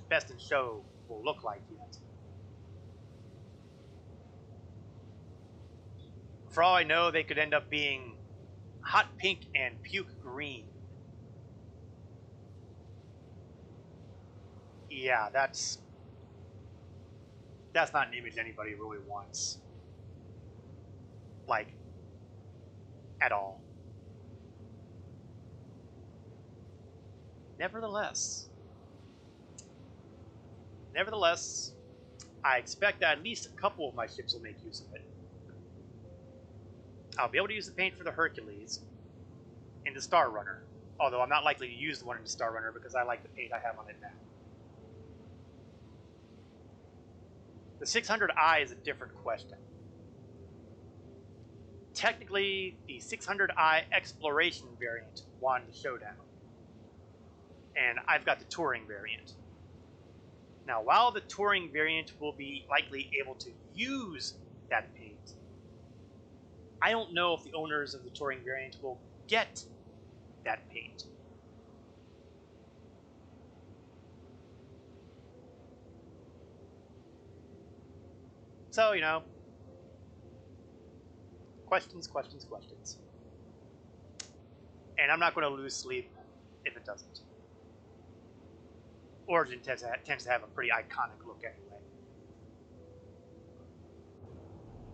best in show will look like yet. For all I know, they could end up being hot pink and puke green. Yeah, that's not an image anybody really wants. Like, at all. Nevertheless, I expect that at least a couple of my ships will make use of it. I'll be able to use the paint for the Hercules and the Star Runner, although I'm not likely to use the one in the Star Runner because I like the paint I have on it now. The 600i is a different question. Technically, the 600i Exploration variant won the showdown, and I've got the Touring variant. Now, while the Touring variant will be likely able to use that paint, I don't know if the owners of the Touring variant will get that paint. So, you know, questions. And I'm not going to lose sleep if it doesn't. Origin tends to have a pretty iconic look anyway.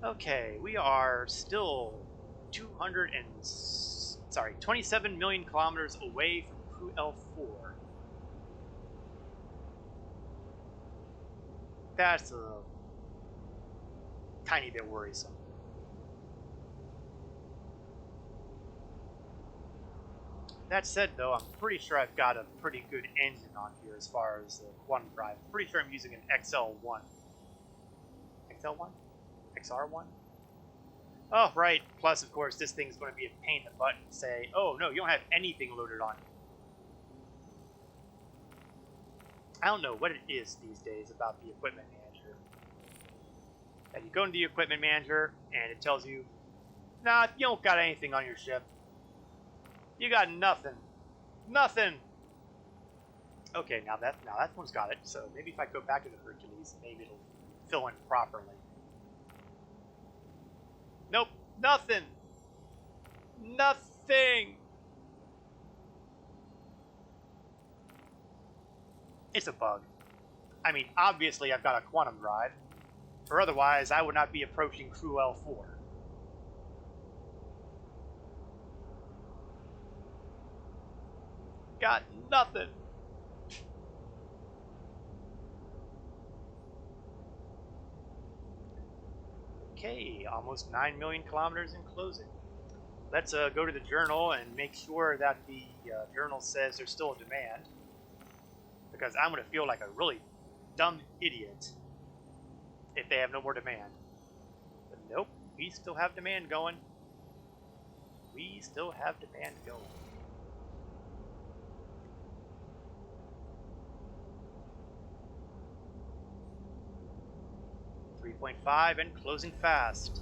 Okay, we are still 27 million kilometers away from Crew L4. That's a tiny bit worrisome. That said, though, I'm pretty sure I've got a pretty good engine on here as far as the quantum drive. I'm pretty sure I'm using an XL1. XL1? XR1? Oh, right. Plus, of course, this thing's going to be a pain in the butt and say, oh, no, you don't have anything loaded on you. I don't know what it is these days about the equipment manager. And you go into the equipment manager, and it tells you, nah, you don't got anything on your ship. You got nothing. Nothing. Okay, now that one's got it. So maybe if I go back to the Hercules, maybe it'll fill in properly. Nope, nothing. Nothing. It's a bug. I mean, obviously I've got a quantum drive, or otherwise I would not be approaching Crew L4. Got nothing. Okay, almost 9 million kilometers in closing. Let's go to the journal and make sure that the journal says there's still a demand, because I'm going to feel like a really dumb idiot if they have no more demand. But nope, we still have demand going. We still have demand going. .5 and closing fast.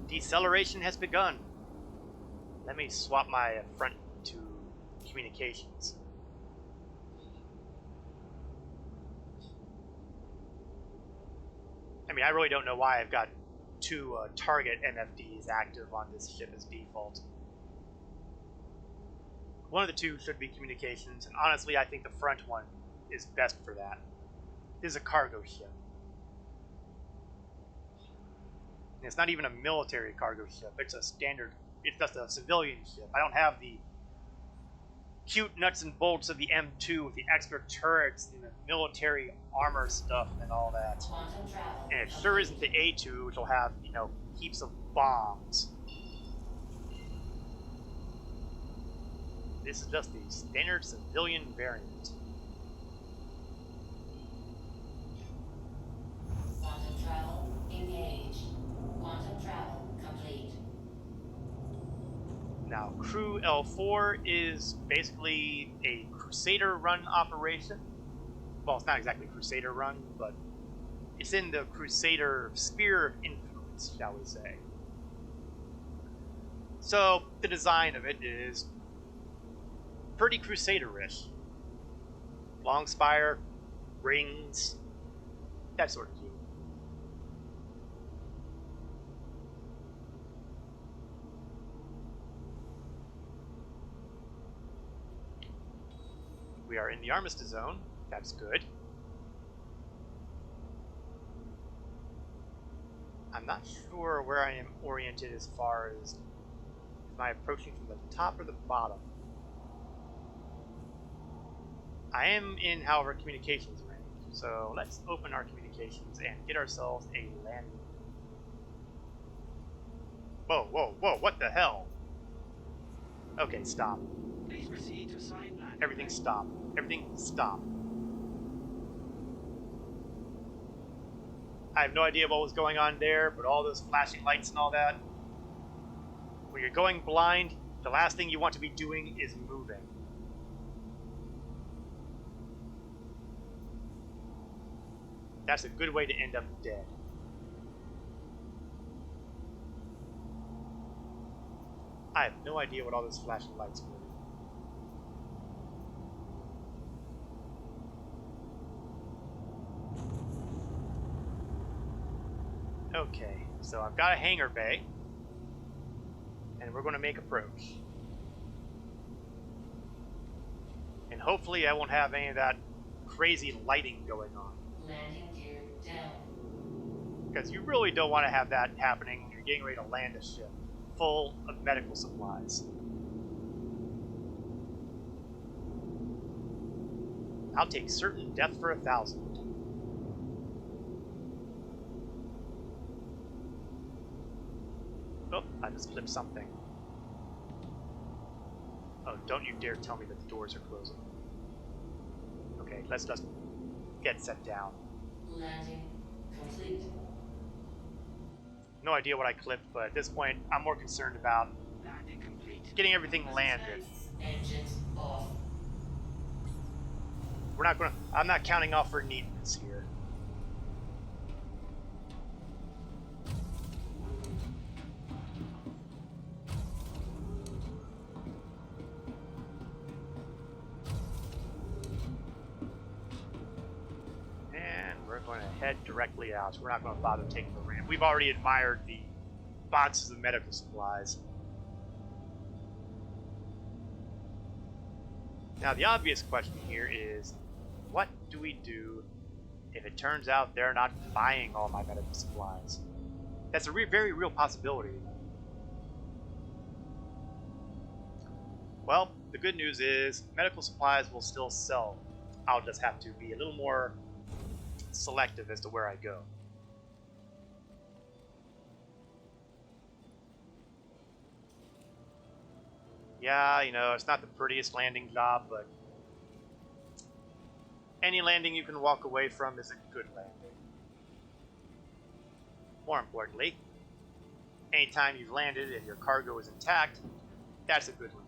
Deceleration has begun. Let me swap my front to communications. I mean, I really don't know why I've got two target MFDs active on this ship as default. One of the two should be communications, and honestly, I think the front one is best for that. This is a cargo ship. And it's not even a military cargo ship. It's a standard, it's just a civilian ship. I don't have the cute nuts and bolts of the M2 with the extra turrets and the military armor stuff and all that. Quantum travel. And it sure isn't the A2, which will have, you know, heaps of bombs. This is just the standard civilian variant. Quantum travel engaged. Quantum travel complete. Now, Crew L4 is basically a Crusader run operation. Well, it's not exactly Crusader run, but it's in the Crusader sphere of influence, shall we say. So, the design of it is pretty Crusader-ish. Long spire, rings, that sort of thing. We are in the Armistice Zone. That's good. I'm not sure where I am oriented as far as am I approaching from the top or the bottom. I am in, however, communications range. So let's open our communications and get ourselves a landing. Whoa, whoa, whoa, what the hell? Okay, stop. Please proceed to assign landing. Everything stop. Everything stop. I have no idea what was going on there, but all those flashing lights and all that. When you're going blind, the last thing you want to be doing is moving. That's a good way to end up dead. I have no idea what all those flashing lights were. Okay, so I've got a hangar bay, and we're going to make approach. And hopefully I won't have any of that crazy lighting going on. Landing gear down. Because you really don't want to have that happening when you're getting ready to land a ship full of medical supplies. I'll take certain death for 1,000. Oh, I just flipped something. Oh, don't you dare tell me that the doors are closing. Okay, let's just get set down. Landing complete. No idea what I clipped, but at this point, I'm more concerned about Landing complete. getting everything landed. Engines off. I'm not counting off for neatness here. head directly out. We're not going to bother taking the ramp. We've already admired the boxes of medical supplies. Now, the obvious question here is, what do we do if it turns out they're not buying all my medical supplies? That's a very real possibility. Well, the good news is medical supplies will still sell. I'll just have to be a little more selective as to where I go. Yeah, you know, it's not the prettiest landing job, but any landing you can walk away from is a good landing. More importantly, anytime you've landed and your cargo is intact, that's a good landing.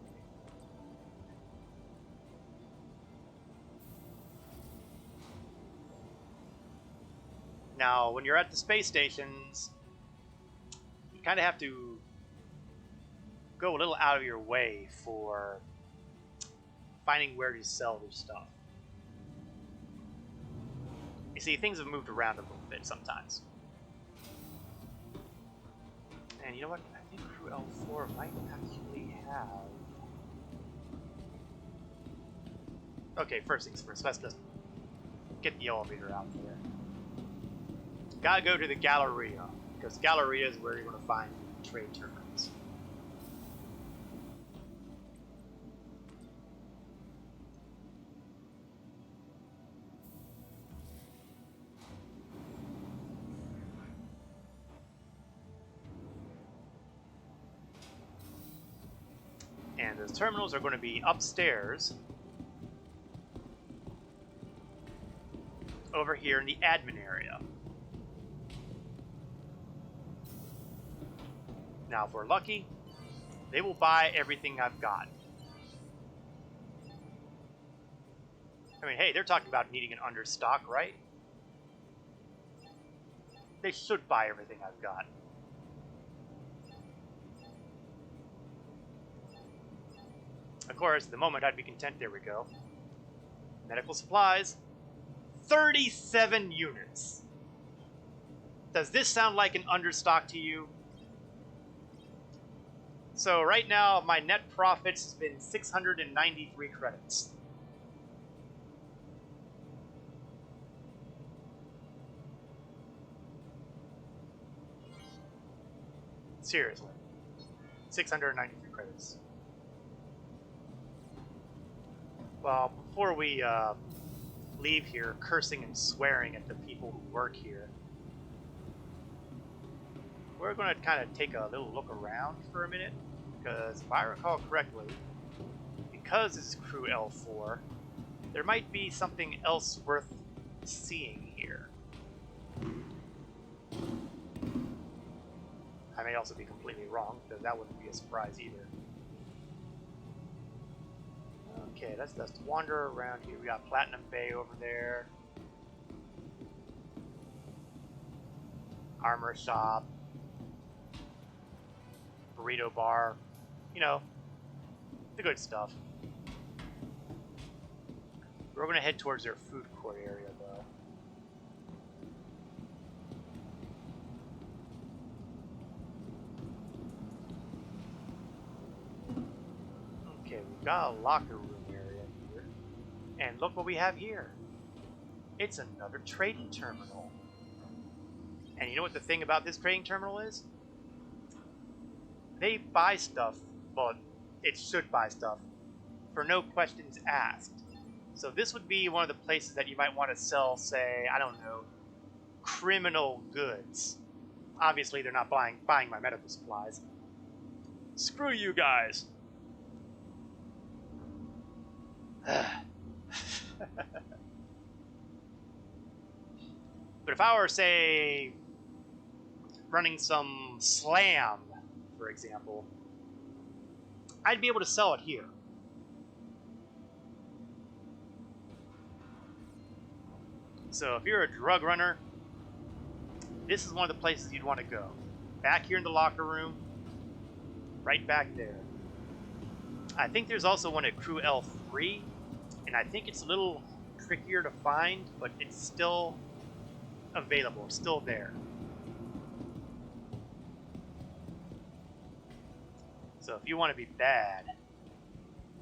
Now, when you're at the space stations, you kind of have to go a little out of your way for finding where to sell their stuff. You see, things have moved around a little bit sometimes. And you know what? I think Crew L4 might actually have... Okay, first things first, let's just get the elevator out there. Gotta go to the Galleria, because Galleria is where you're going to find trade terminals. And those terminals are going to be upstairs, over here in the admin area. Now, if we're lucky, they will buy everything I've got. I mean, hey, they're talking about needing an understock, right? They should buy everything I've got. Of course, at the moment I'd be content. There we go. Medical supplies. 37 units. Does this sound like an understock to you? So right now, my net profits has been 693 credits. Seriously. 693 credits. Well, before we leave here cursing and swearing at the people who work here, we're going to kind of take a little look around for a minute, because if I recall correctly, because this is Crew L4, there might be something else worth seeing here. I may also be completely wrong, because that wouldn't be a surprise either. Okay, let's just wander around here. We got Platinum Bay over there. Armor shop. Burrito bar. You know, the good stuff. We're going to head towards their food court area, though. Okay, we've got a locker room area here. And look what we have here. It's another trading terminal. And you know what the thing about this trading terminal is? They buy stuff, well, it should buy stuff, for no questions asked. So this would be one of the places that you might want to sell, say, I don't know, criminal goods. Obviously, they're not buying my medical supplies. Screw you guys. But if I were, say, running some slam, for example, I'd be able to sell it here. So if you're a drug runner, this is one of the places you'd want to go. Back here in the locker room, right back there. I think there's also one at Crew L3, and I think it's a little trickier to find, but it's still available. It's still there. So if you want to be bad,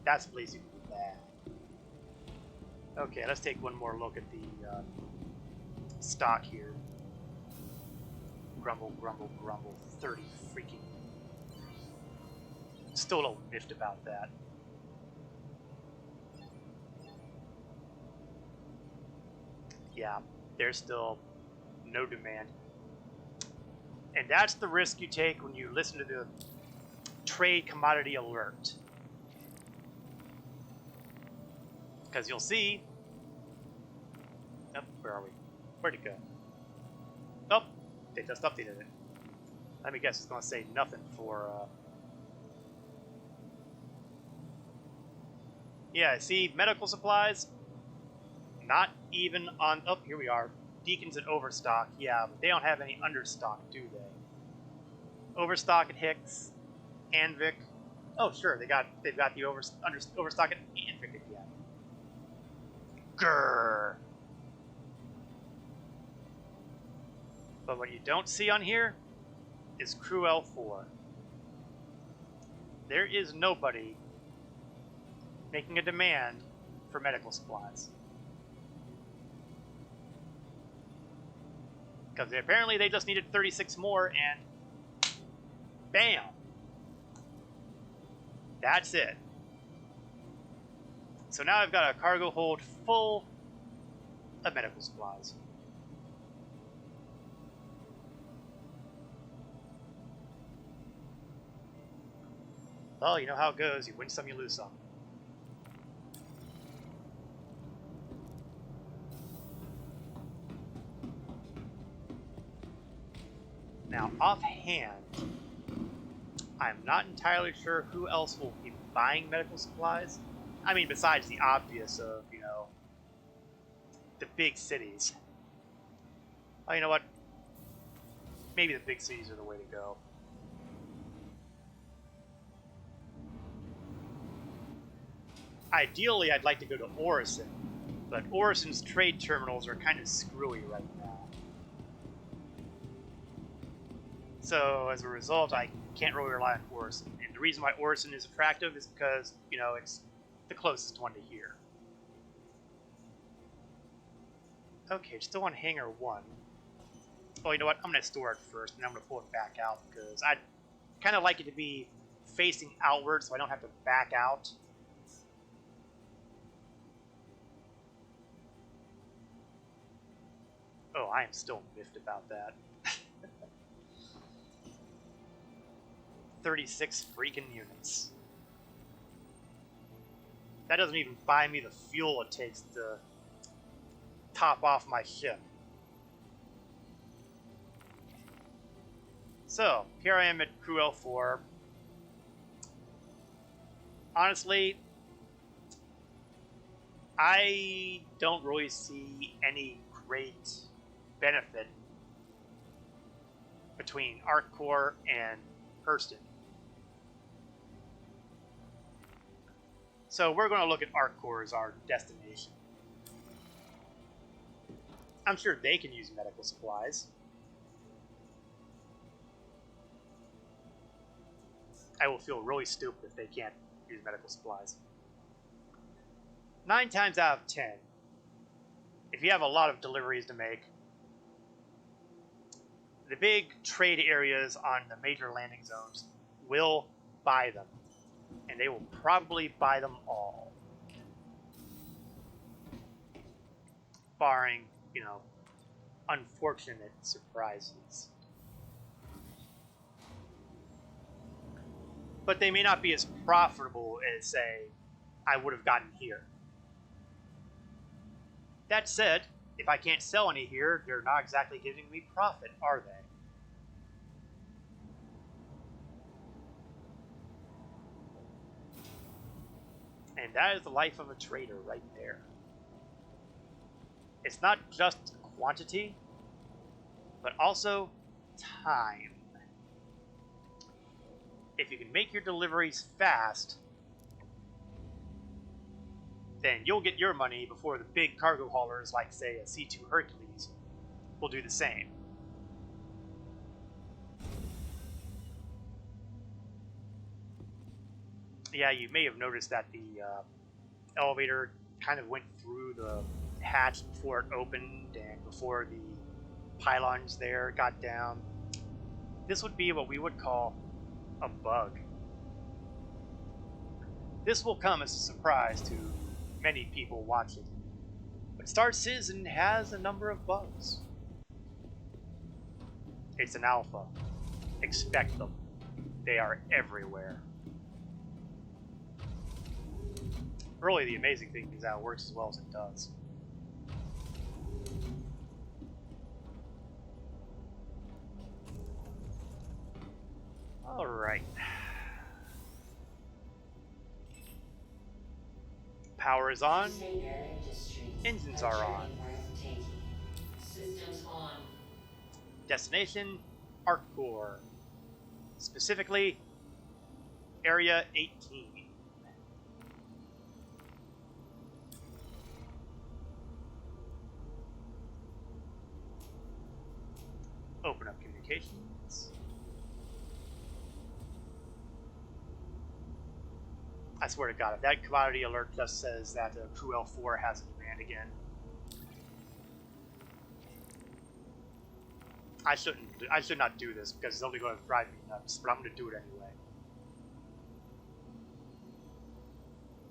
that's the place you can be bad. Okay, let's take one more look at the stock here. Grumble, grumble, grumble. 30 freaking. Still a little miffed about that. Yeah, there's still no demand. And that's the risk you take when you listen to the trade commodity alert. Because you'll see. Oh, where are we? Where'd it go? Oh, they just updated it. Let me guess, it's going to say nothing for. Yeah, see, medical supplies. Not even on. Oh, here we are. Deacons and Overstock. Yeah, but they don't have any understock, do they? Overstock at Hicks, Anvik. Oh, sure, they've got the Overstock at Anvik again. Grrr. But what you don't see on here is Crew L4. There is nobody making a demand for medical supplies. Because apparently they just needed 36 more and bam! That's it. So now I've got a cargo hold full of medical supplies. Well, you know how it goes. You win some, you lose some. Now, offhand, I'm not entirely sure who else will be buying medical supplies. I mean, besides the obvious of, you know, the big cities. Oh, you know what? Maybe the big cities are the way to go. Ideally, I'd like to go to Orison, but Orison's trade terminals are kind of screwy right now. So, as a result, I can't really rely on Orison. And the reason why Orison is attractive is because, you know, it's the closest one to here. Okay, still on Hangar 1. Oh, you know what? I'm going to store it first, and then I'm going to pull it back out, because I'd kind of like it to be facing outward so I don't have to back out. Oh, I am still miffed about that. 36 freaking units. That doesn't even buy me the fuel it takes to top off my ship. So, here I am at Crew L4. Honestly, I don't really see any great benefit between ArcCorps and Hurston. So we're going to look at ArcCorps as our destination. I'm sure they can use medical supplies. I will feel really stupid if they can't use medical supplies. 9 times out of 10, if you have a lot of deliveries to make, the big trade areas on the major landing zones will buy them. And they will probably buy them all. Barring, you know, unfortunate surprises. But they may not be as profitable as, say, I would have gotten here. That said, if I can't sell any here, they're not exactly giving me profit, are they? And that is the life of a trader right there. It's not just quantity, but also time. If you can make your deliveries fast, then you'll get your money before the big cargo haulers like, say, a C2 Hercules will do the same. Yeah, you may have noticed that the elevator kind of went through the hatch before it opened and before the pylons there got down. This would be what we would call a bug. This will come as a surprise to many people watching, but Star Citizen has a number of bugs. It's an alpha. Expect them. They are everywhere. Really, the amazing thing is how it works as well as it does. Alright. Power is on. Engines are on. Systems on. Destination, Arccore. Specifically, Area 18. Open up communications. I swear to God, if that commodity alert just says that Crew L4 has a demand again, I should not do this because it's only going to drive me nuts, but I'm going to do it anyway.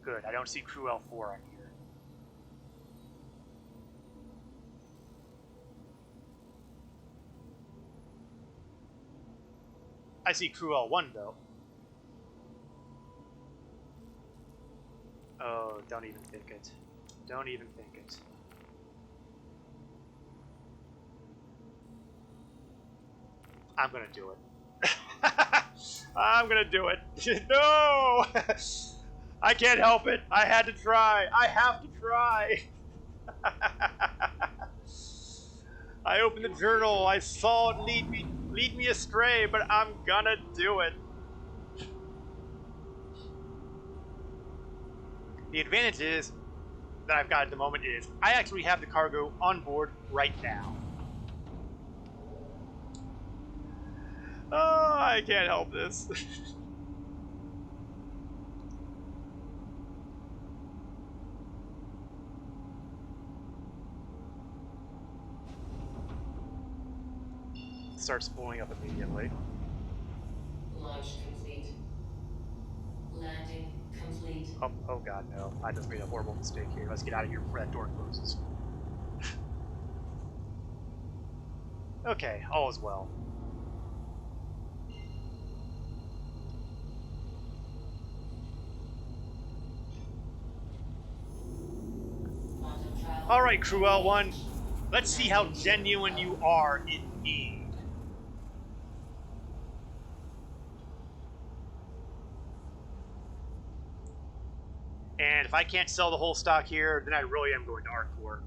Good, I don't see Crew L4 on here. I see Crew L1 though. Oh, don't even think it. Don't even think it. I'm gonna do it. I'm gonna do it. No! I can't help it. I had to try. I have to try. I opened the journal. I saw it lead me astray, but I'm gonna do it. The advantage is that I've got at the moment is I actually have the cargo on board right now. Oh, I can't help this. Starts pulling up immediately. Launch complete. Landing complete. Oh God, no. I just made a horrible mistake here. Let's get out of here before that door closes. Okay, all is well. Alright, Crew L1. Let's see how genuine you are in need. And if I can't sell the whole stock here, then I really am going to Arccore.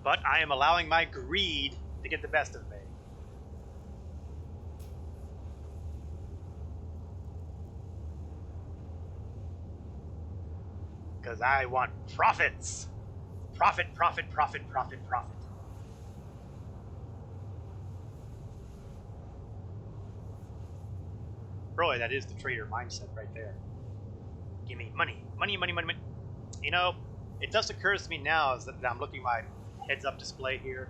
But I am allowing my greed to get the best of me. Because I want profits. Profit, profit, profit, profit, profit. Really, that is the trader mindset right there. Give me money, money, money, money, money. You know, it just occurs to me now is that I'm looking at my heads-up display here,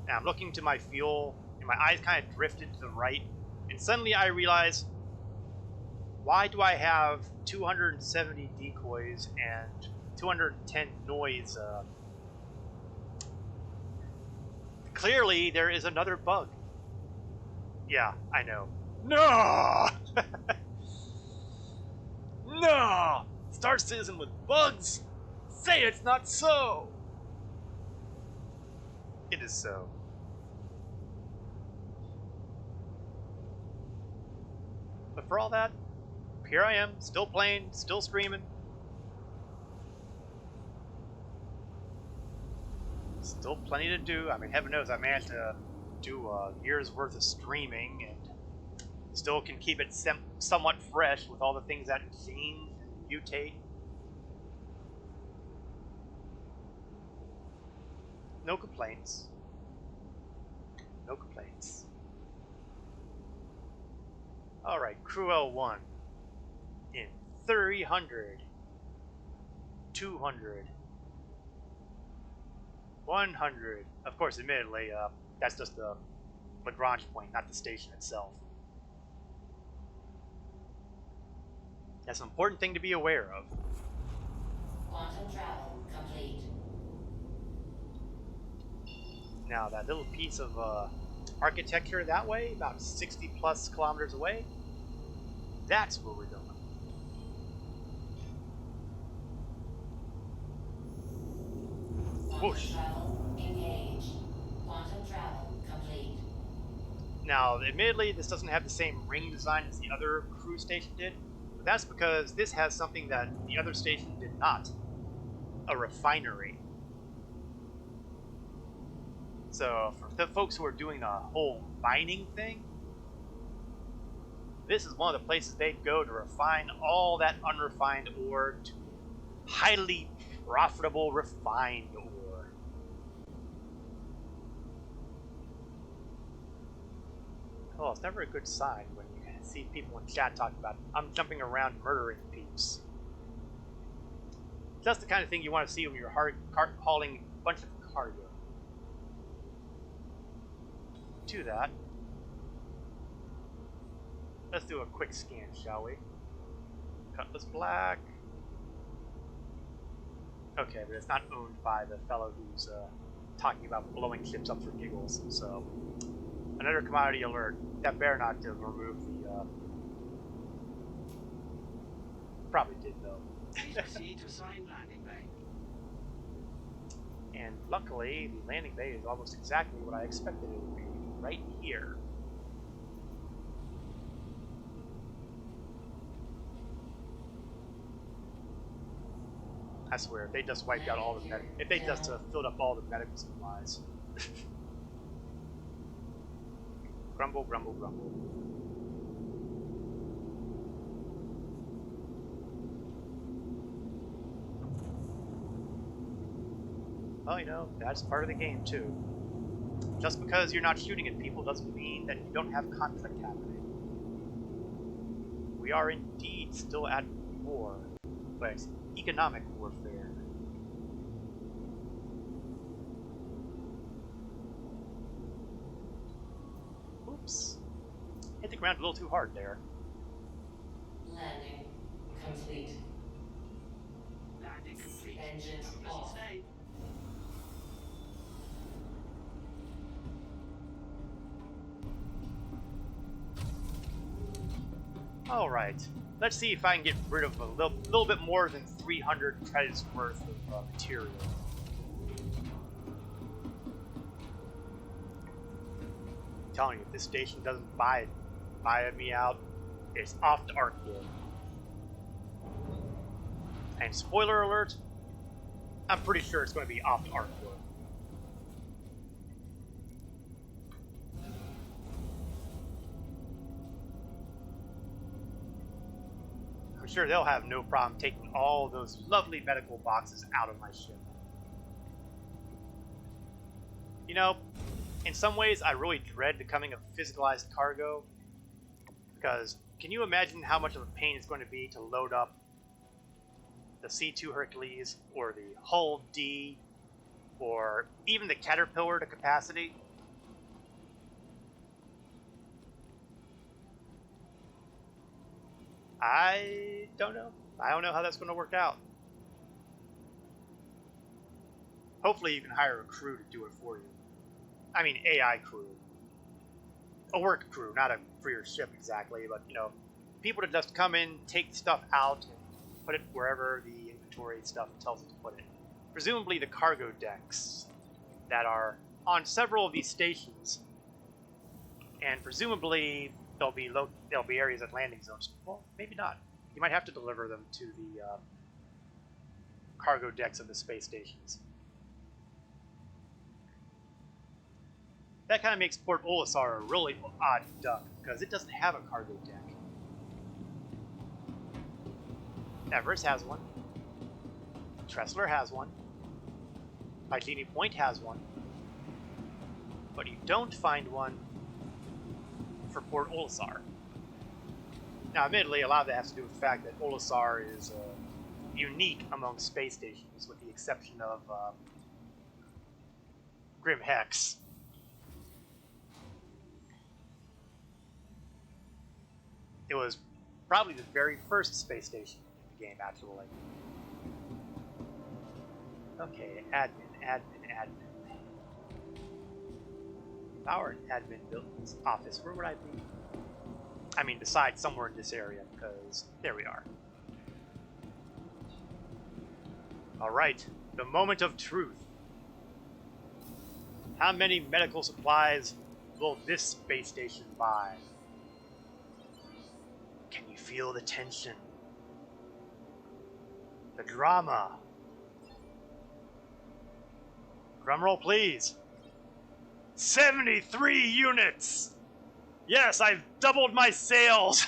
and I'm looking to my fuel, and my eyes kind of drifted to the right, and suddenly I realize, why do I have 270 decoys and 210 noise? Clearly, there is another bug. Yeah, I know. No! No! Star Citizen with bugs? Say it's not so! It is so. But for all that, here I am, still playing, still streaming. Still plenty to do. I mean, heaven knows I managed to do a year's worth of streaming, and Still can keep it somewhat fresh with all the things that change and mutate. No complaints. No complaints. Alright, Crew L1. In 300. 200. 100. Of course, admittedly, that's just the Lagrange point, not the station itself. That's an important thing to be aware of. Quantum travel complete. Now, that little piece of architecture that way, about 60 plus kilometers away, that's where we're going. Quantum Whoosh. travel engaged. Quantum travel complete. Now, admittedly, this doesn't have the same ring design as the other cruise station did, but that's because this has something that the other station did not. A refinery. So, for the folks who are doing the whole mining thing, this is one of the places they'd go to refine all that unrefined ore to highly profitable refined ore. Oh, it's never a good sign when you see people in chat talking about, I'm jumping around murdering peeps. That's the kind of thing you want to see when you're hauling a bunch of cargo. To that, let's do a quick scan, shall we? Cutlass Black. Okay, but it's not owned by the fellow who's talking about blowing ships up for giggles, so... Another commodity alert. That better not to remove the, Probably did, though. Please proceed to assigned landing bay. And luckily, the landing bay is almost exactly what I expected it would be. Right here. I swear, if they just wiped out all the if they just filled up all the medical supplies. Grumble, grumble, grumble. Well, you know, that's part of the game, too. Just because you're not shooting at people doesn't mean that you don't have conflict happening. We are indeed still at war, but it's economic warfare. Oops. Hit the ground a little too hard there. Landing complete. Landing complete. Engines Have a pleasant off. stay. Alright, let's see if I can get rid of a little bit more than 300 credits worth of material. I'm telling you, if this station doesn't buy me out, it's off to Arkwood. And spoiler alert, I'm pretty sure it's going to be off to Arkwood. I'm sure they'll have no problem taking all those lovely medical boxes out of my ship. You know, in some ways I really dread the coming of physicalized cargo, because can you imagine how much of a pain it's going to be to load up the C2 Hercules, or the Hull D, or even the Caterpillar to capacity? I don't know. I don't know how that's going to work out. Hopefully you can hire a crew to do it for you. I mean, AI crew. A work crew, not a for your ship exactly, but, you know, people to just come in, take stuff out, and put it wherever the inventory stuff tells it to put it. Presumably the cargo decks that are on several of these stations, and presumably there'll be areas at landing zones. Well, maybe not. You might have to deliver them to the cargo decks of the space stations. That kind of makes Port Olisar a really odd duck, because it doesn't have a cargo deck. Everest has one. Tressler has one. Mycenae Point has one. But you don't find one for Port Olisar. Now, admittedly, a lot of that has to do with the fact that Olisar is unique among space stations, with the exception of Grim Hex. It was probably the very first space station in the game, actually. Okay, admin. If I were an admin building's office, where would I be? I mean, besides somewhere in this area, because there we are. Alright, the moment of truth. How many medical supplies will this space station buy? Can you feel the tension? The drama? Drumroll, please. 73 units! Yes, I've doubled my sales!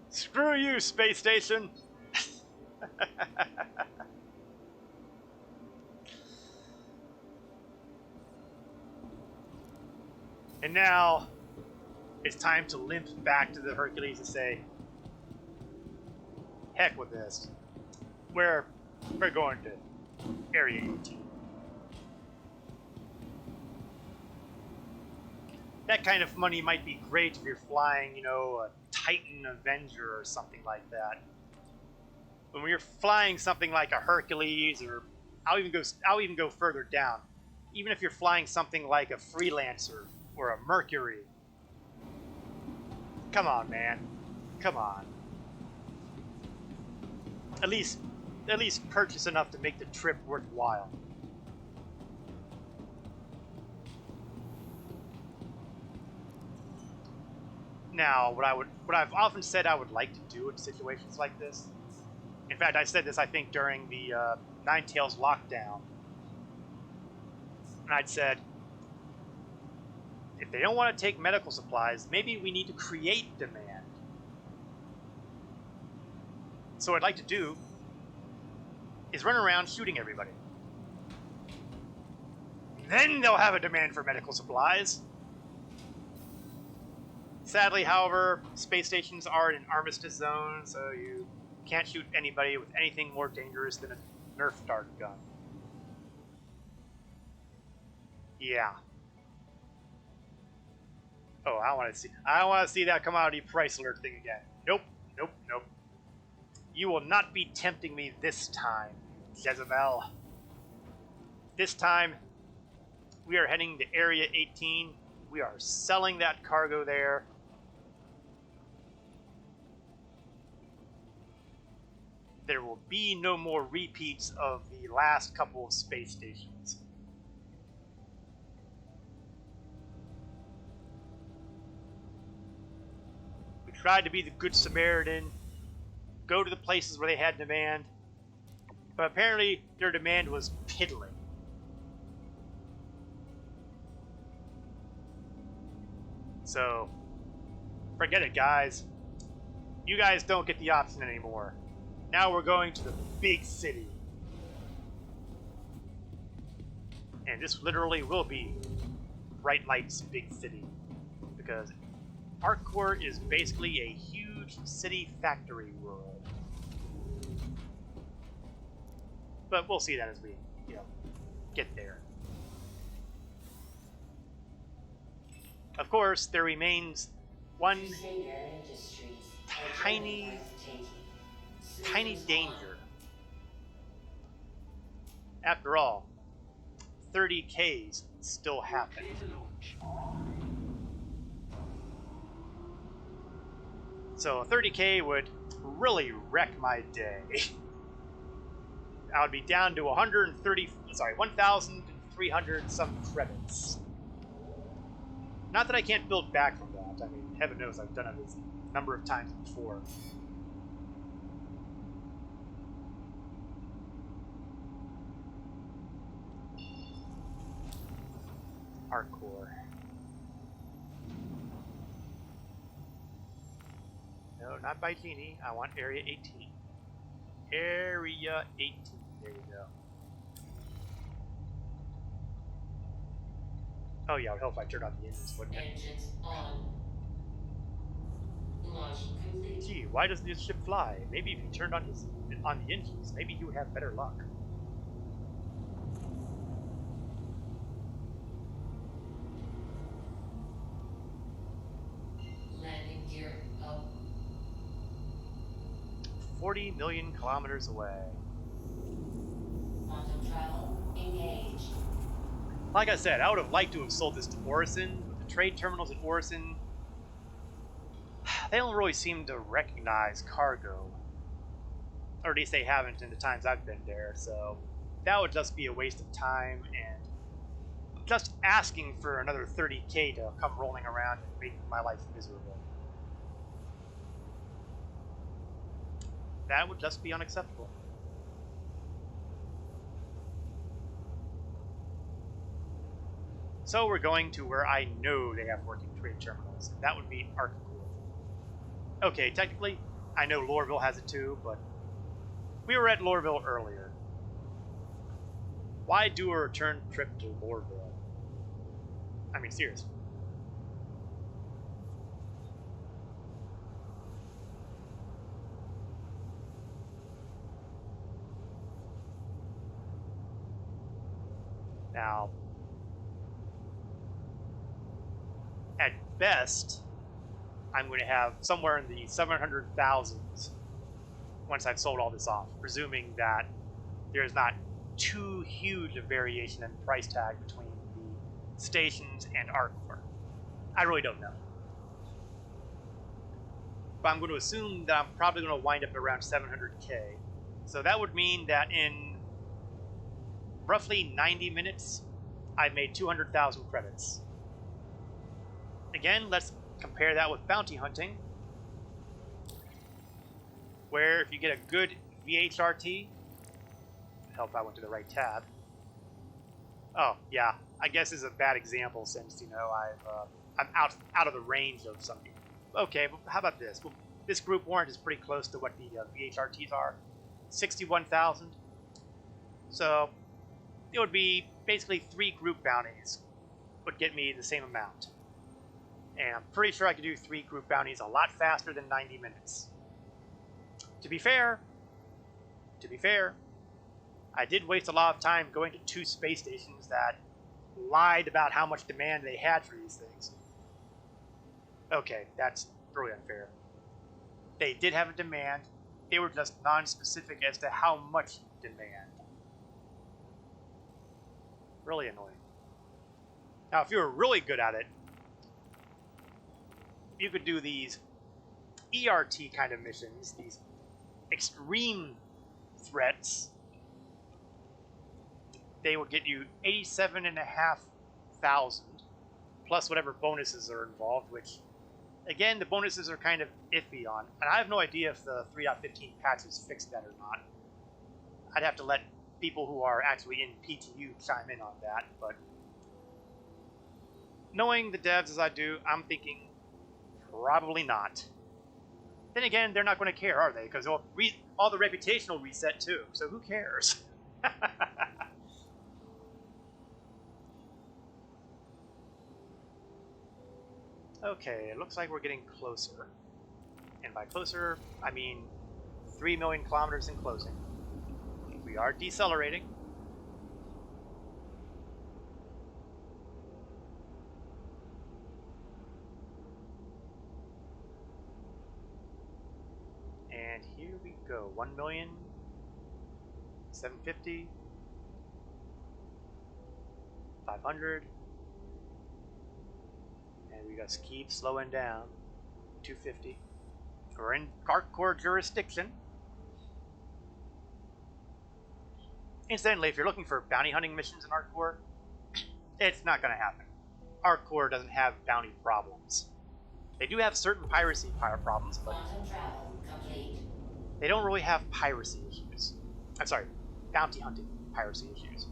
Screw you, space station! And now, it's time to limp back to the Hercules and say, heck with this. We're going to Area 18. That kind of money might be great if you're flying, you know, a Titan Avenger or something like that. But when you're flying something like a Hercules, or I'll even go further down. Even if you're flying something like a Freelancer or a Mercury. Come on, man. Come on. At least purchase enough to make the trip worthwhile. Now, what I've often said I would like to do in situations like this. In fact, I said this, I think, during the Ninetales lockdown. And I'd said, if they don't want to take medical supplies, maybe we need to create demand. So what I'd like to do is run around shooting everybody. Then they'll have a demand for medical supplies. Sadly, however, space stations are in an armistice zone, so you can't shoot anybody with anything more dangerous than a Nerf dart gun. Yeah. Oh, I want to see that commodity price alert thing again. Nope. You will not be tempting me this time, Jezebel. This time, we are heading to Area 18. We are selling that cargo there. There will be no more repeats of the last couple of space stations. We tried to be the Good Samaritan, go to the places where they had demand, but apparently their demand was piddling. So, forget it, guys. You guys don't get the option anymore. Now we're going to the big city. And this literally will be Bright Light's big city. Because Arccore is basically a huge city factory world. But we'll see that as we, get there. Of course, there remains one tiny danger. After all, 30Ks still happen. So 30K would really wreck my day. I would be down to 1,300 some credits. Not that I can't build back from that. I mean, heaven knows I've done it a number of times before. Hardcore. No, not by Genie. I want Area 18. Area 18. There we go. Oh yeah, it would help if I turned on the engines, wouldn't it? Engines on. Launch complete. Gee, why doesn't this ship fly? Maybe if you turned on the engines, maybe you would have better luck. Landing gear up. 40 million kilometers away. Quantum travel engaged. Like I said, I would have liked to have sold this to Orison, but the trade terminals at Orison, they don't really seem to recognize cargo. Or at least they haven't in the times I've been there, so that would just be a waste of time and just asking for another 30k to come rolling around and making my life miserable. That would just be unacceptable. So we're going to where I know they have working trade terminals. That would be Arkacore. Okay, technically, I know Lorville has it too, but we were at Lorville earlier. Why do a return trip to Lorville? I mean, seriously. Now, at best, I'm going to have somewhere in the 700,000s once I've sold all this off, presuming that there's not too huge a variation in price tag between the stations and Arkacore. I really don't know. But I'm going to assume that I'm probably going to wind up around 700k. So that would mean that in roughly 90 minutes, I've made 200,000 credits. Again, let's compare that with bounty hunting, where if you get a good VHRT, help I went to the right tab. Oh yeah, I guess this is a bad example since I'm out of the range of some. Okay, but how about this? Well, this group warrant is pretty close to what the VHRTs are, 61,000. So it would be basically 3 group bounties would get me the same amount. And I'm pretty sure I could do 3 group bounties a lot faster than 90 minutes. To be fair, I did waste a lot of time going to 2 space stations that lied about how much demand they had for these things. Okay, that's really unfair. They did have a demand. They were just non-specific as to how much demand. Really annoying. Now, if you were really good at it, you could do these ERT kind of missions, these extreme threats. They would get you 87,500 plus whatever bonuses are involved, which, again, the bonuses are kind of iffy on. And I have no idea if the 3.15 patches fixed that or not. I'd have to let people who are actually in PTU chime in on that, but knowing the devs as I do, I'm thinking probably not. Then again, they're not going to care, are they? Because all the reputation will reset too, so who cares? Okay, it looks like we're getting closer. And by closer, I mean 3 million kilometers in closing. We are decelerating. And here we go. 1,750,000. 500. And we just keep slowing down. 250. We're in Arkacore jurisdiction. Incidentally, if you're looking for bounty hunting missions in Arkacore, it's not going to happen. Arcor doesn't have bounty problems. They do have certain piracy problems, but Quantum travel complete. they don't really have piracy issues. I'm sorry, bounty hunting piracy issues.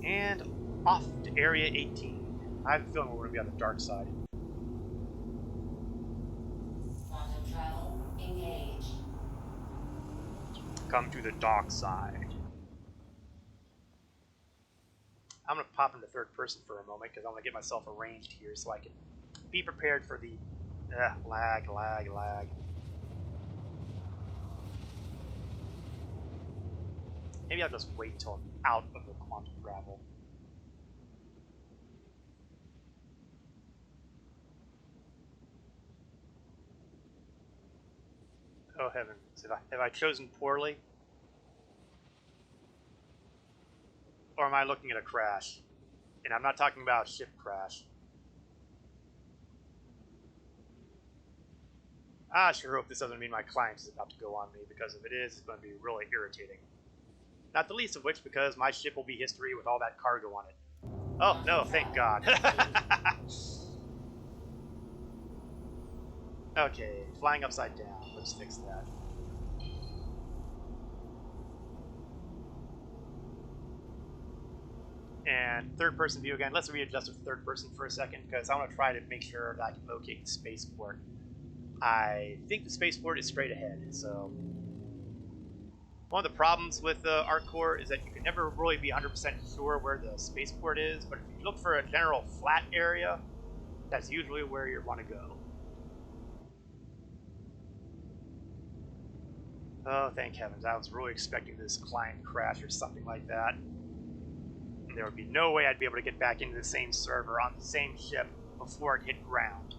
And off to Area 18. I have a feeling we're going to be on the dark side. Quantum travel engaged. Come to the dark side. I'm going to pop into third person for a moment because I want to get myself arranged here so I can be prepared for the lag. Maybe I'll just wait till I'm out of the quantum travel. Oh heavens, have I chosen poorly? Or am I looking at a crash? And I'm not talking about a ship crash. I sure hope this doesn't mean my client is about to go on me, because if it is, it's going to be really irritating. Not the least of which because my ship will be history with all that cargo on it. Oh, no, thank God. Okay, flying upside down. Let's fix that. And third person view again. Let's readjust to third person for a second because I want to try to make sure that I can locate the spaceport. I think the spaceport is straight ahead, so one of the problems with the Arcor is that you can never really be 100% sure where the spaceport is, but if you look for a general flat area, that's usually where you want to go. Oh, thank heavens. I was really expecting this client crash or something like that. And there would be no way I'd be able to get back into the same server on the same ship before it hit ground.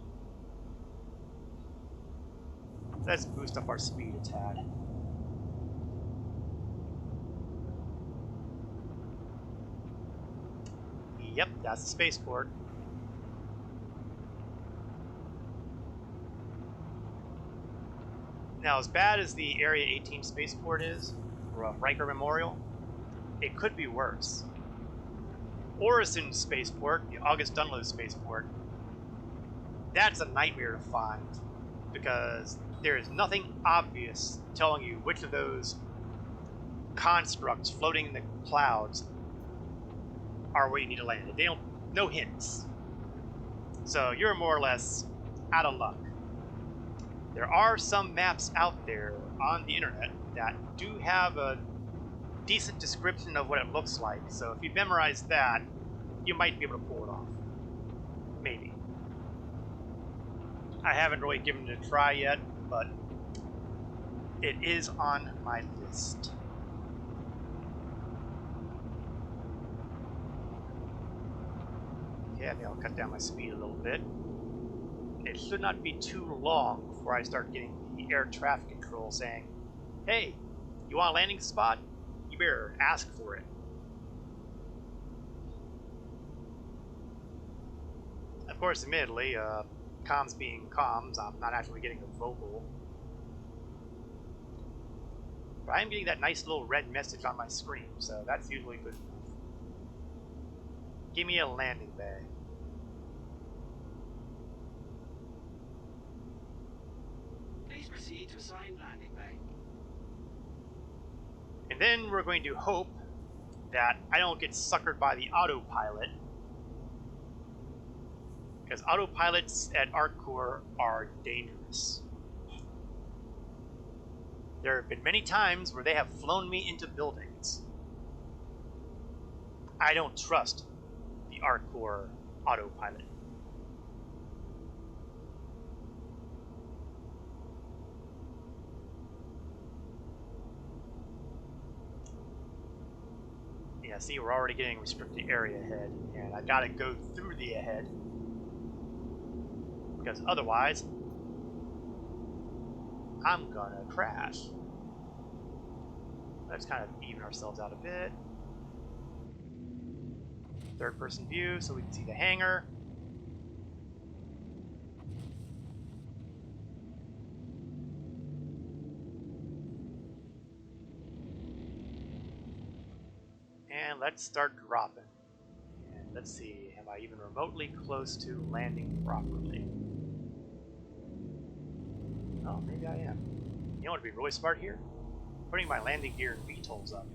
Let's boost up our speed a tad. Yep, that's the spaceport. Now, as bad as the Area 18 spaceport is, or Riker Memorial, it could be worse. Orison spaceport, the August Dunlop spaceport, that's a nightmare to find because there is nothing obvious telling you which of those constructs floating in the clouds are where you need to land. They don't, no hints. So you're more or less out of luck. There are some maps out there on the internet that do have a decent description of what it looks like. So if you memorize that, you might be able to pull it off. Maybe. I haven't really given it a try yet, but it is on my list. Okay, I think I'll cut down my speed a little bit. It should not be too long before I start getting the air traffic control saying, hey, you want a landing spot? You better ask for it. Of course, admittedly, comms being comms, I'm not actually getting a vocal. But I am getting that nice little red message on my screen, so that's usually good enough. Give me a landing bay. Please proceed to assigned landing bay. And then we're going to hope that I don't get suckered by the autopilot, because autopilots at Arcor are dangerous. There have been many times where they have flown me into buildings. I don't trust the Arcor autopilot. Yeah, see, we're already getting restricted area ahead, and I gotta go through the ahead, because otherwise, I'm gonna crash. Let's kind of even ourselves out a bit. third-person view so we can see the hangar. And let's start dropping. And let's see, am I even remotely close to landing properly? Oh, maybe I am. You know what would be really smart here? Putting my landing gear and VTOLs up.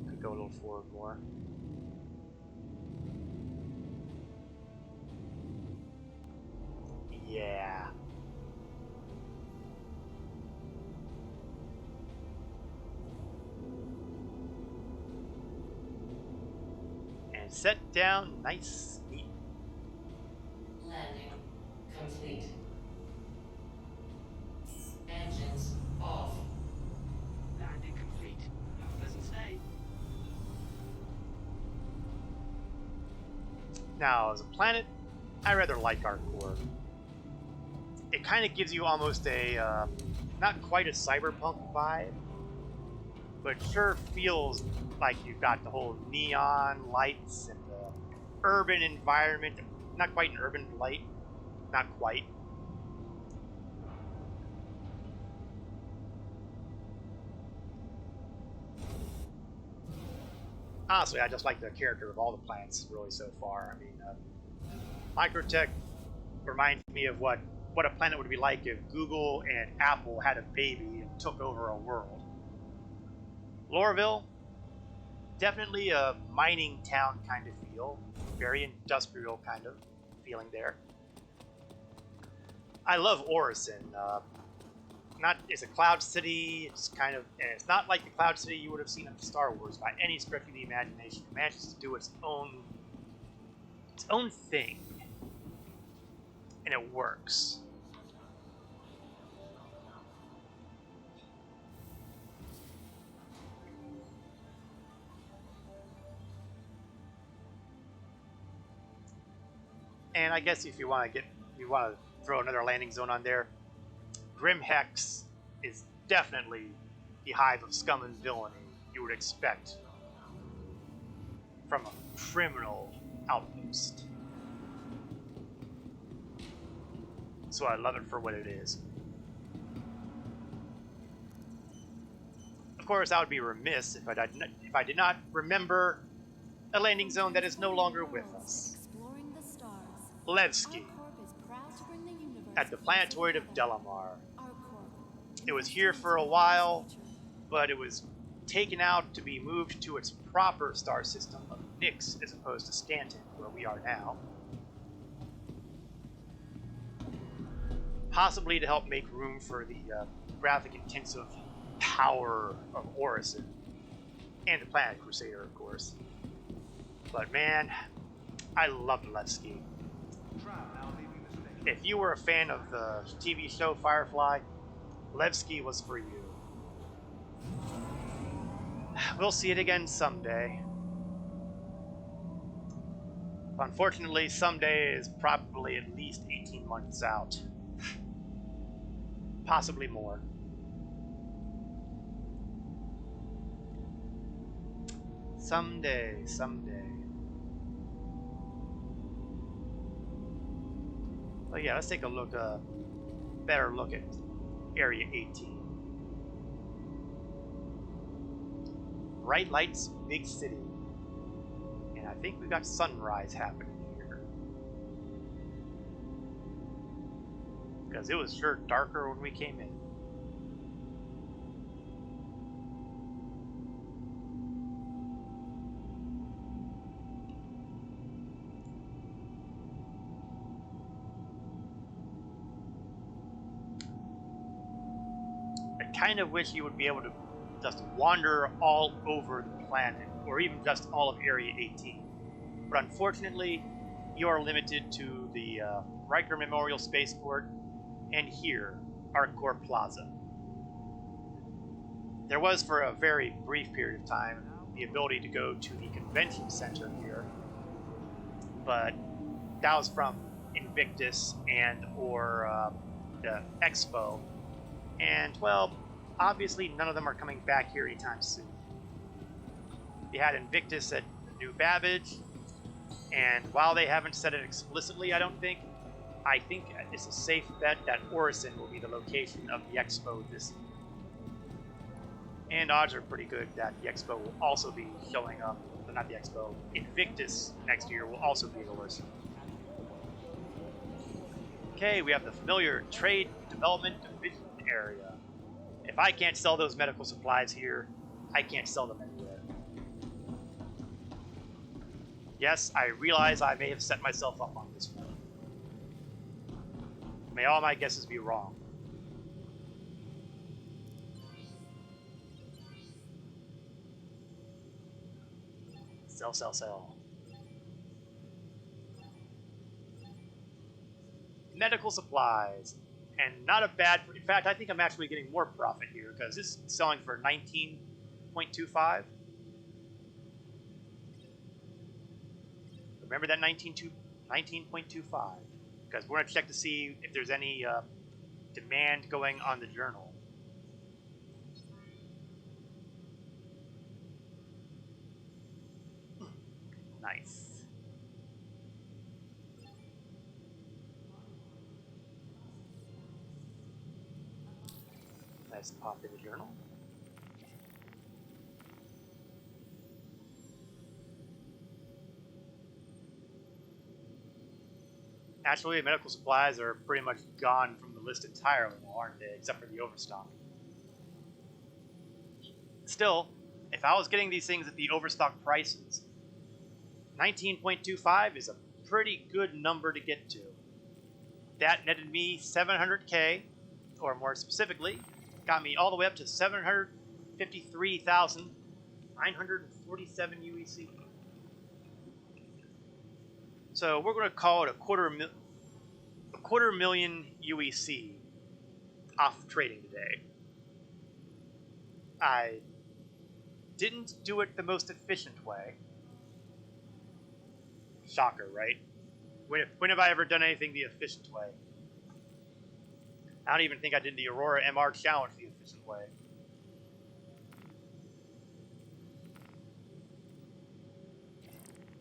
Could go a little forward more. Yeah. And set down nice, neat. Landing complete. Engines off. Landing complete. Have a pleasant stay. Now, as a planet, I rather like our core. It kind of gives you almost a, not quite a cyberpunk vibe, but sure feels like you've got the whole neon lights and the urban environment. Not quite an urban blight, not quite. Honestly, I just like the character of all the planets really so far. I mean, Microtech reminds me of what a planet would be like if Google and Apple had a baby and took over a world. Lorville, definitely a mining town kind of feel, very industrial kind of feeling there. I love Orison. It's a cloud city. It's kind of, and it's not like the cloud city you would have seen in Star Wars by any stretch of the imagination. It manages to do its own thing, and it works. And I guess if you want to throw another landing zone on there, Grim Hex is definitely the hive of scum and villainy you would expect from a criminal outpost. So I love it for what it is. Of course, I would be remiss if I did not remember a landing zone that is no longer with us. Levski, at the planetoid of Delamar. It was here for a while, but it was taken out to be moved to its proper star system of Nyx as opposed to Stanton, where we are now. Possibly to help make room for the graphic-intensive power of Orison, and the Planet Crusader, of course. But man, I loved Levski. If you were a fan of the TV show Firefly, Levski was for you. We'll see it again someday. Unfortunately, someday is probably at least 18 months out. Possibly more. Someday. But yeah, let's take a better look at Area 18. Bright lights, big city. And I think we got sunrise happening here. Because it was sure darker when we came in. I kind of wish you would be able to just wander all over the planet, or even just all of Area 18. But unfortunately, you are limited to the Riker Memorial Spaceport and here, ArcCorp Plaza. There was, for a very brief period of time, the ability to go to the convention center here, but that was from Invictus and or the Expo. And, well, obviously none of them are coming back here anytime soon. You had Invictus at New Babbage, and while they haven't said it explicitly, I think it's a safe bet that Orison will be the location of the Expo this year. And odds are pretty good that the Expo will also be showing up. Not the Expo. Invictus next year will also be at Orison. Okay, we have the familiar Trade Development Division area. If I can't sell those medical supplies here, I can't sell them anywhere. Yes, I realize I may have set myself up on this one. May all my guesses be wrong. Sell, sell, sell. Medical supplies. And not a bad... In fact, I think I'm actually getting more profit here, because this is selling for 19.25. Remember that 19.25. Because we're going to check to see if there's any demand going on the journal. Nice. Let's pop in the journal. Actually, medical supplies are pretty much gone from the list entirely now, aren't they? Except for the overstock. Still, if I was getting these things at the overstock prices, 19.25 is a pretty good number to get to. That netted me 700k, or more specifically, got me all the way up to 753,947 UEC. So we're going to call it a quarter million UEC off trading today. I didn't do it the most efficient way. Shocker, right? When have I ever done anything the efficient way? I don't even think I did the Aurora MR challenge the efficient way.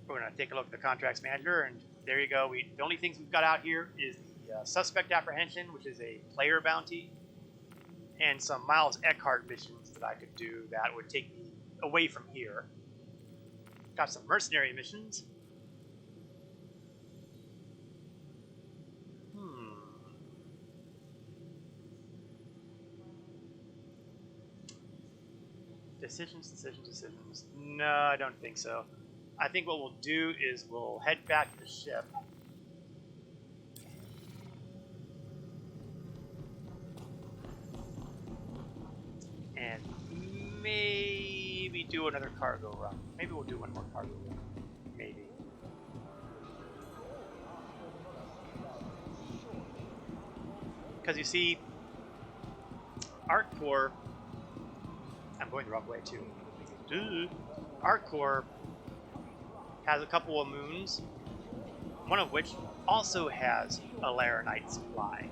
We're going to take a look at the contracts manager, and there you go. The only things we've got out here is the suspect apprehension, which is a player bounty, and some Miles Eckhart missions that I could do that would take me away from here. Got some mercenary missions. Decisions. No, I don't think so. I think what we'll do is we'll head back to the ship. And maybe do another cargo run. Maybe we'll do one more cargo run. Maybe. Because you see, ArcCorp... I'm going the wrong way too. ArcCorp has a couple of moons, one of which also has a Laranite supply.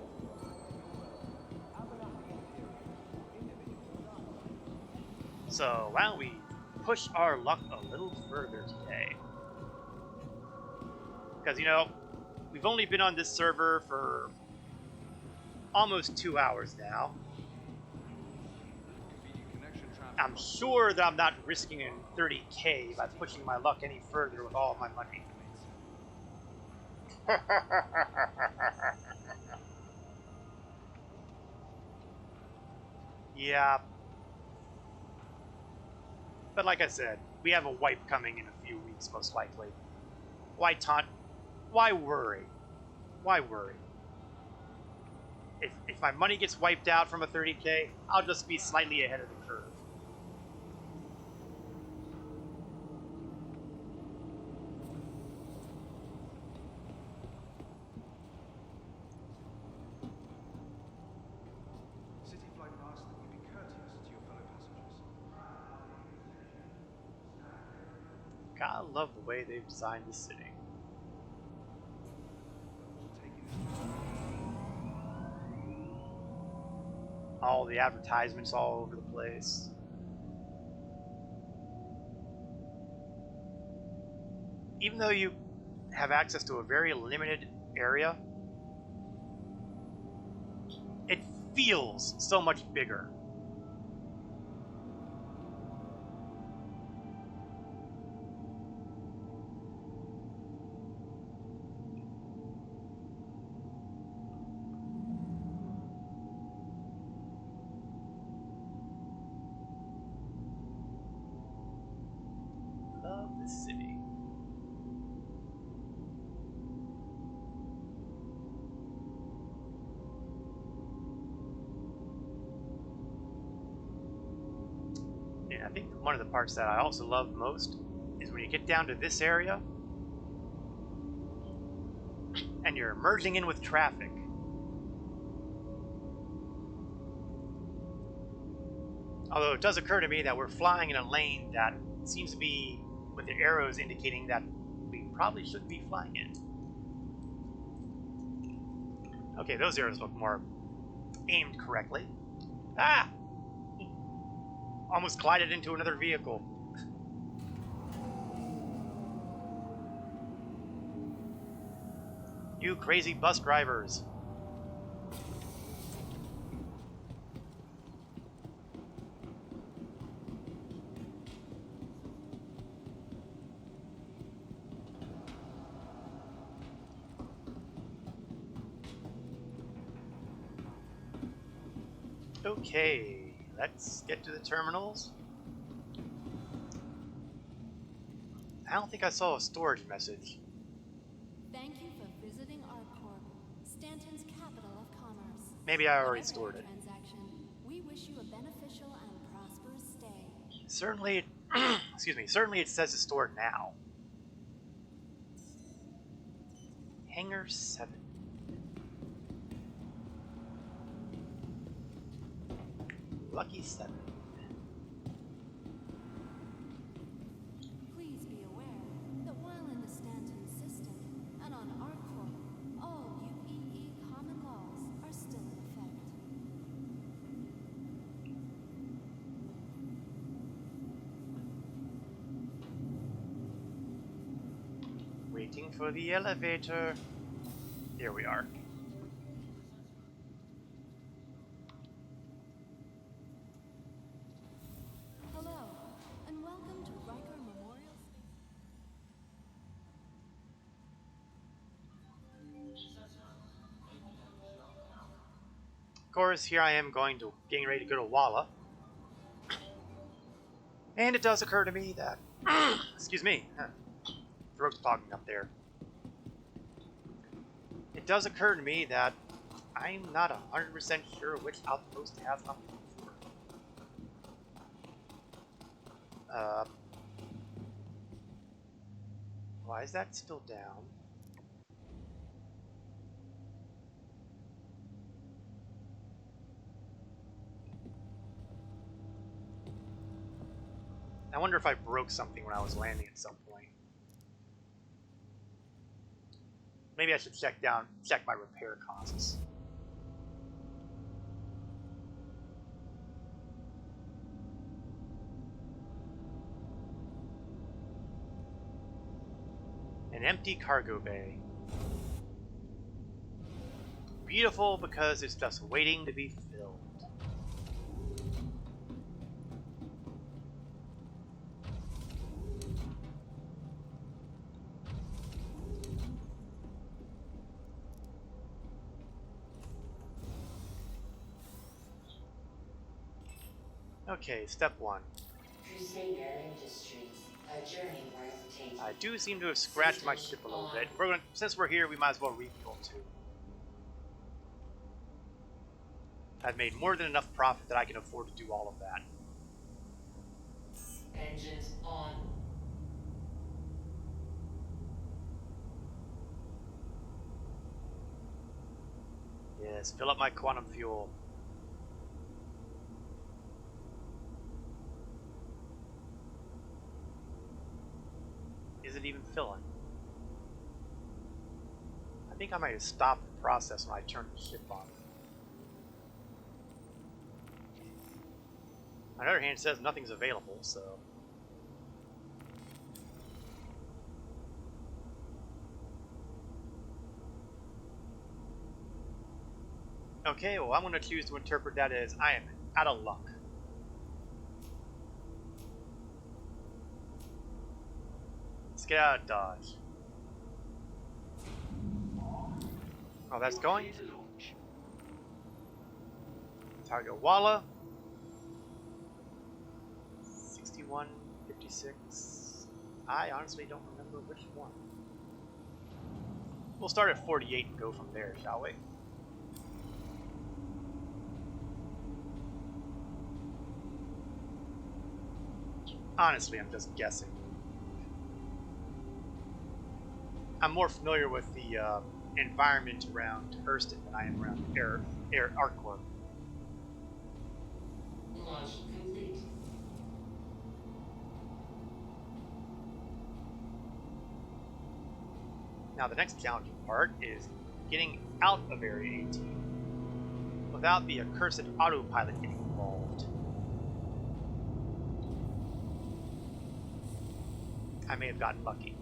So why don't we push our luck a little further today? Because, you know, we've only been on this server for almost 2 hours now. I'm sure that I'm not risking a 30k by pushing my luck any further with all of my money. Yeah. But like I said, we have a wipe coming in a few weeks, most likely. Why taunt? Why worry? Why worry? If my money gets wiped out from a 30k, I'll just be slightly ahead of the curve. I love the way they've designed the city. All the advertisements all over the place. Even though you have access to a very limited area, it feels so much bigger. Love this city. And I think one of the parts that I also love most is when you get down to this area and you're merging in with traffic. Although it does occur to me that we're flying in a lane that seems to be with the arrows indicating that we probably shouldn't be flying in. Okay, those arrows look more aimed correctly. Ah! Almost collided into another vehicle. You crazy bus drivers. Okay, let's get to the terminals. I don't think I saw a storage message. Thank you for visiting ArcCorp, Stanton's capital of commerce. Maybe I already Whatever stored your it. transaction, we wish you a beneficial and prosperous stay. Certainly, excuse me, certainly it says it's stored now. Hangar 7. Lucky 7. Please be aware that while in the Stanton system and on ArcCorp, all UEE common laws are still in effect. Waiting for the elevator. Here we are. Hello, and welcome to Riker Memorial Of course, here I am getting ready to go to Walla. And it does occur to me that, excuse me, throat's fogging up there. It does occur to me that I'm not 100% sure which outpost has something for. Why is that still down? I wonder if I broke something when I was landing at some point. Maybe I should check my repair costs. An empty cargo bay. Beautiful because it's just waiting to be filled. Okay, step 1. Crusader Industries, a journey worth taking. I do seem to have scratched my ship a little bit. Since we're here, we might as well refuel too. I've made more than enough profit that I can afford to do all of that. Engines on. Yes, fill up my quantum fuel. Isn't even filling. I think I might have stopped the process when I turned the ship on. On the other hand, it says nothing's available, so... Okay, well, I'm going to choose to interpret that as I am out of luck. Let's get out of Dodge. Oh, that's going. Clear to launch. Target Walla. 61, 56. I honestly don't remember which one. We'll start at 48 and go from there, shall we? Honestly, I'm just guessing. I'm more familiar with the environment around Hurston than I am around Arcor. Launch complete. Now, the next challenging part is getting out of Area 18 without the accursed autopilot getting involved. I may have gotten lucky.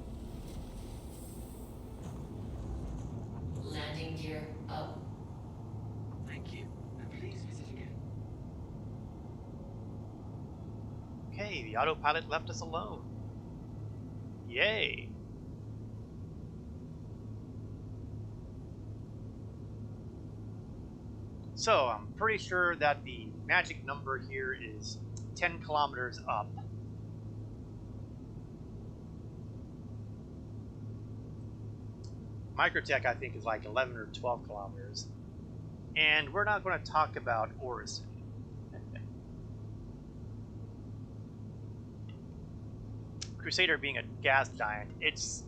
Landing gear up. Thank you. And please visit again. Okay, the autopilot left us alone. Yay! So, I'm pretty sure that the magic number here is 10 kilometers up. Microtech, I think, is like 11 or 12 kilometers. And we're not going to talk about Orison. Crusader being a gas giant, its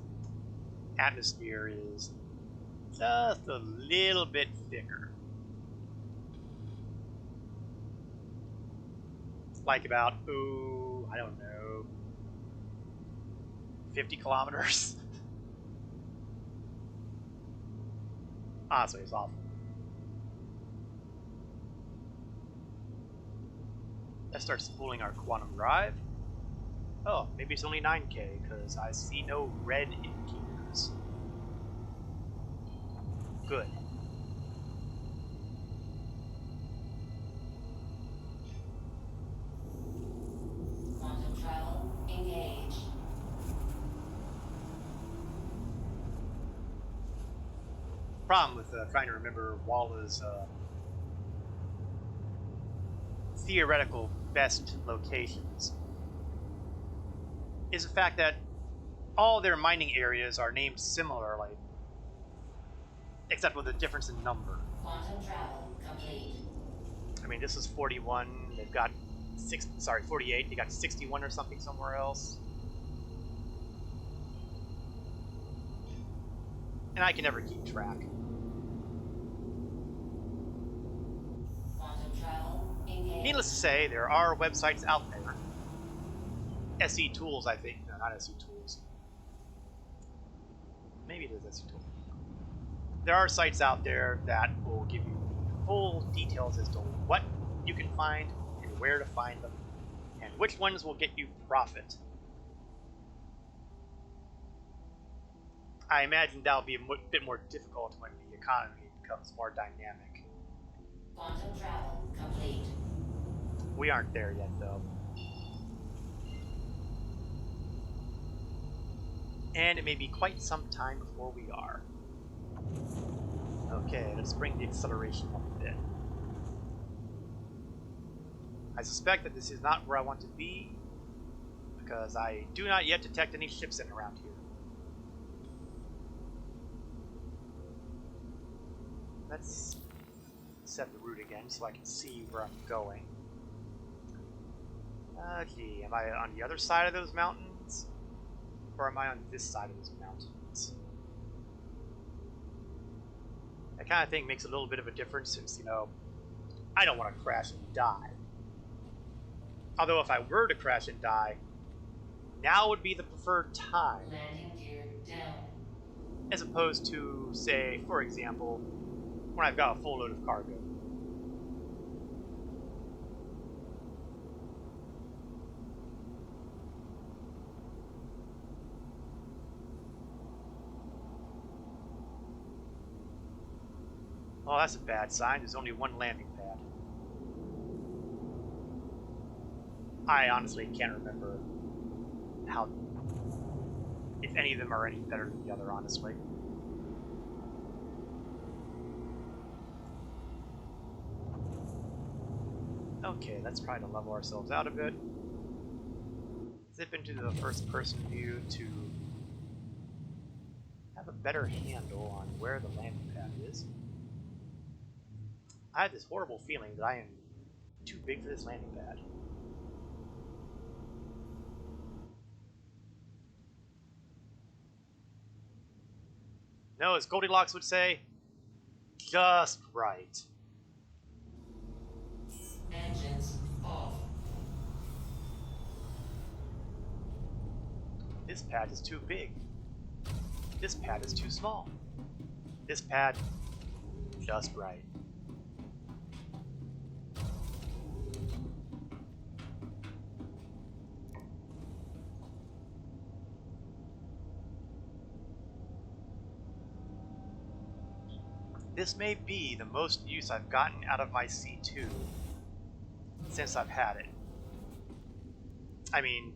atmosphere is just a little bit thicker. It's like about, I don't know, 50 kilometers. Honestly, it's awful. Let's start spooling our quantum drive. Oh, maybe it's only 9K, because I see no red indicators. Good. Quantum travel engaged. Problem with trying to remember Walla's theoretical best locations is the fact that all their mining areas are named similarly, except with a difference in number. Quantum travel complete. I mean, this is 41. They've got 48. They got 61 or something somewhere else. And I can never keep track. Quantum travel engaged. Needless to say, there are websites out there. SE Tools, I think. No, not SE Tools. Maybe it is SE Tools. There are sites out there that will give you full details as to what you can find and where to find them, and which ones will get you profit. I imagine that'll be a bit more difficult when the economy becomes more dynamic. Quantum travel complete. We aren't there yet, though. And it may be quite some time before we are. Okay, let's bring the acceleration up a bit. I suspect that this is not where I want to be, because I do not yet detect any ships in around here. Let's set the route again so I can see where I'm going. Gee, am I on the other side of those mountains? Or am I on this side of those mountains? That kind of thing makes a little bit of a difference since, I don't want to crash and die. Although if I were to crash and die, now would be the preferred time. Landing gear down. As opposed to, say, for example, when I've got a full load of cargo. Oh, that's a bad sign. There's only one landing pad. I honestly can't remember how, if any of them are any better than the other, honestly. Okay, let's try to level ourselves out a bit. Zip into the first person view to have a better handle on where the landing pad is. I have this horrible feeling that I am too big for this landing pad. No, as Goldilocks would say, just right. Engines off. This pad is too big. This pad is too small. This pad, just right. This may be the most use I've gotten out of my C2 since I've had it. I mean,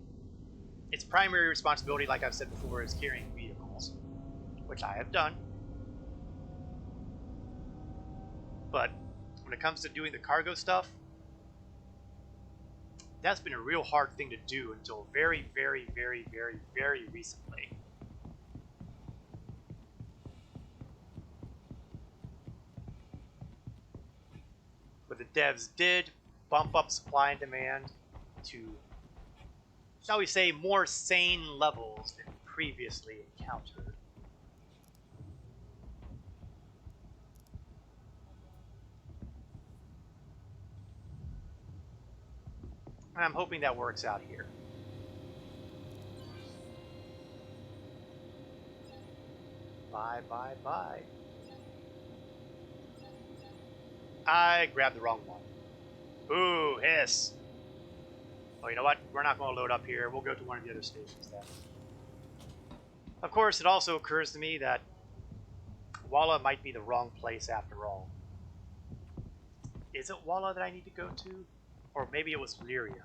its primary responsibility, like I've said before, is carrying vehicles, which I have done. But when it comes to doing the cargo stuff, that's been a real hard thing to do until very, very, very, very, very recently. But the devs did bump up supply and demand to, shall we say, more sane levels than previously encountered. And I'm hoping that works out here. Bye, bye, bye. I grabbed the wrong one. Boo, hiss. Oh, you know what? We're not going to load up here. We'll go to one of the other stations then. Of course, it also occurs to me that Walla might be the wrong place after all. Is it Walla that I need to go to? Or maybe it was Lyria.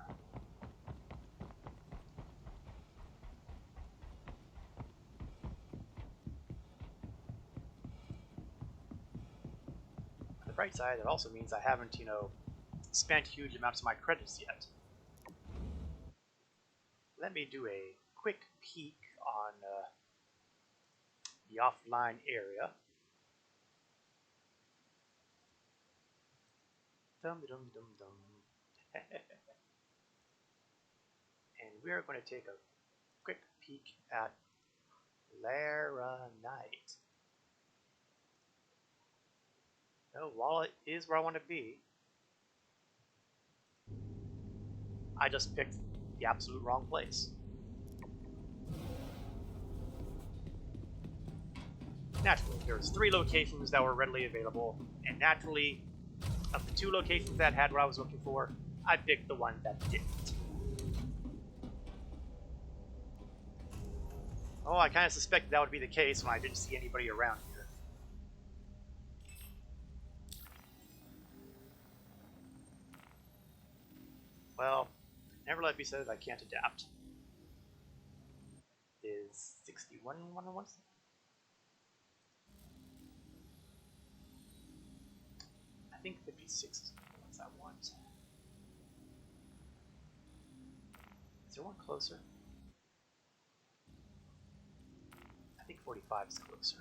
On the bright side, it also means I haven't, spent huge amounts of my credits yet. Let me do a quick peek on the offline area. Dum dum dum dum. And we're going to take a quick peek at Laranite. No, Walla is where I want to be. I just picked the absolute wrong place. Naturally, there was 3 locations that were readily available, and naturally, of the 2 locations that had what I was looking for, I picked the one that didn't. Oh, I kind of suspected that would be the case when I didn't see anybody around here. Well, never let me say that I can't adapt. Is 61 one I want? I think 56 is the ones I want. Is there one closer? I think 45 is closer.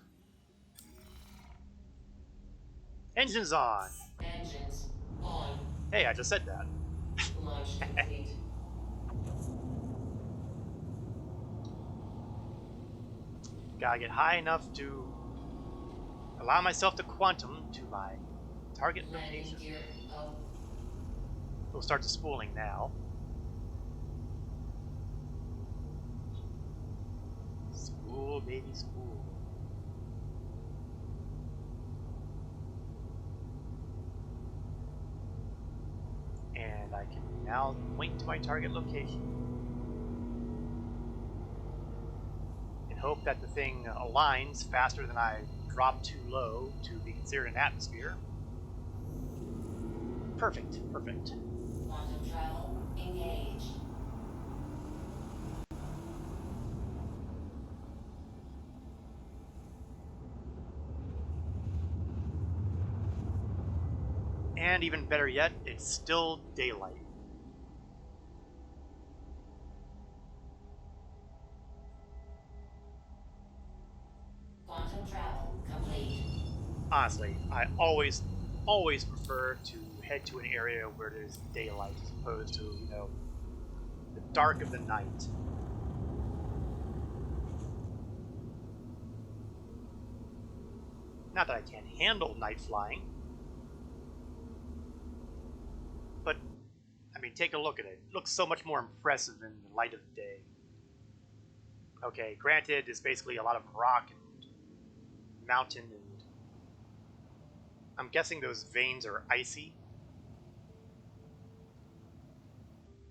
Engines on! Engines on. Hey, I just said that. Launch complete. Gotta get high enough to allow myself to quantum to my target Landing location. gear up. We'll start the spooling now. Spool, baby, spool. And I can now point to my target location and hope that the thing aligns faster than I drop too low to be considered an atmosphere. Perfect, perfect. Quantum travel engaged. And even better yet, it's still daylight. Quantum travel complete. Honestly, I always prefer to head to an area where there's daylight as opposed to, you know, the dark of the night. Not that I can't handle night flying, but, I mean, take a look at it. It looks so much more impressive in the light of day. Okay, granted, it's basically a lot of rock and mountain, and I'm guessing those veins are icy.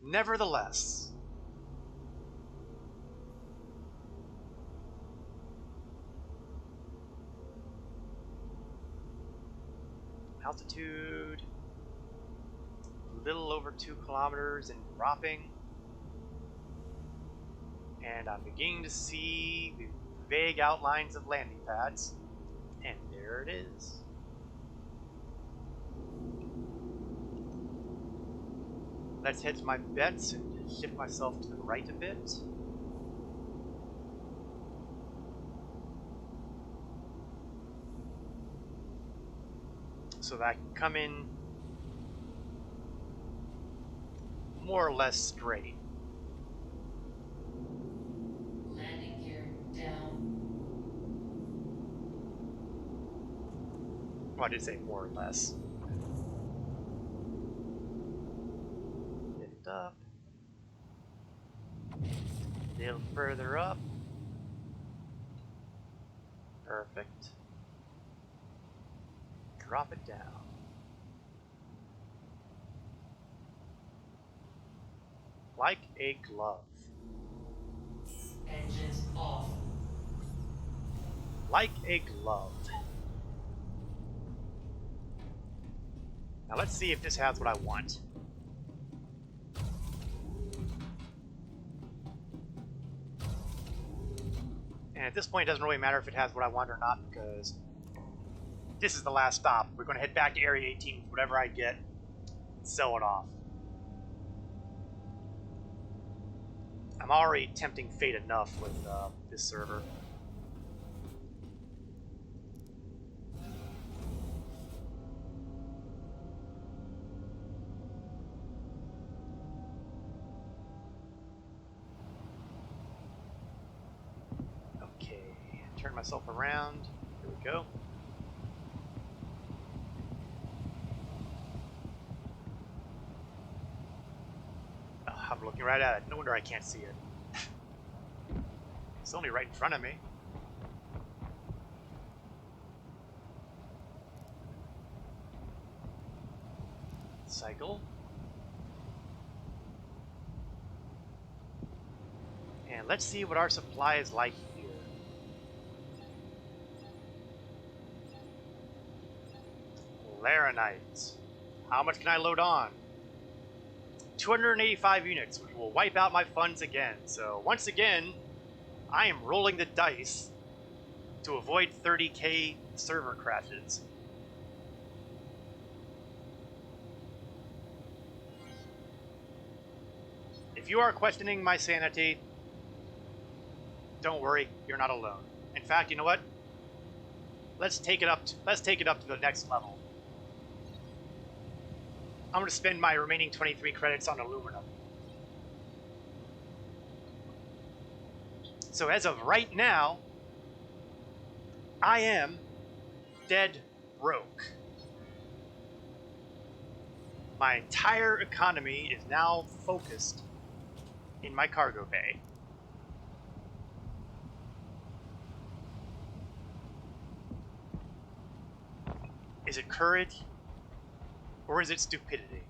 Nevertheless, altitude, a little over 2 kilometers and dropping. And I'm beginning to see the vague outlines of landing pads. And there it is. Let's hedge my bets and shift myself to the right a bit. So that I can come in more or less straight. Landing gear down. Well, I did say more or less. Lift up. A little further up. Perfect. Drop it down. Like a glove. Engines off. Like a glove. Now let's see if this has what I want. And at this point, it doesn't really matter if it has what I want or not, because this is the last stop. We're going to head back to Area 18 with whatever I get, sell it off. I'm already tempting fate enough with this server. Okay, turn myself around. Here we go. Oh, I'm looking right at it. No wonder I can't see it. It's only right in front of me. Cycle. And let's see what our supply is like here. Laranite. How much can I load on? 285 units, which will wipe out my funds again. So once again, I am rolling the dice to avoid 30k server crashes. If you are questioning my sanity, don't worry, you're not alone. In fact, you know what? Let's take it up to the next level. I'm going to spend my remaining 23 credits on aluminum. So as of right now, I am dead broke. My entire economy is now focused in my cargo bay. Is it courage? Or is it stupidity?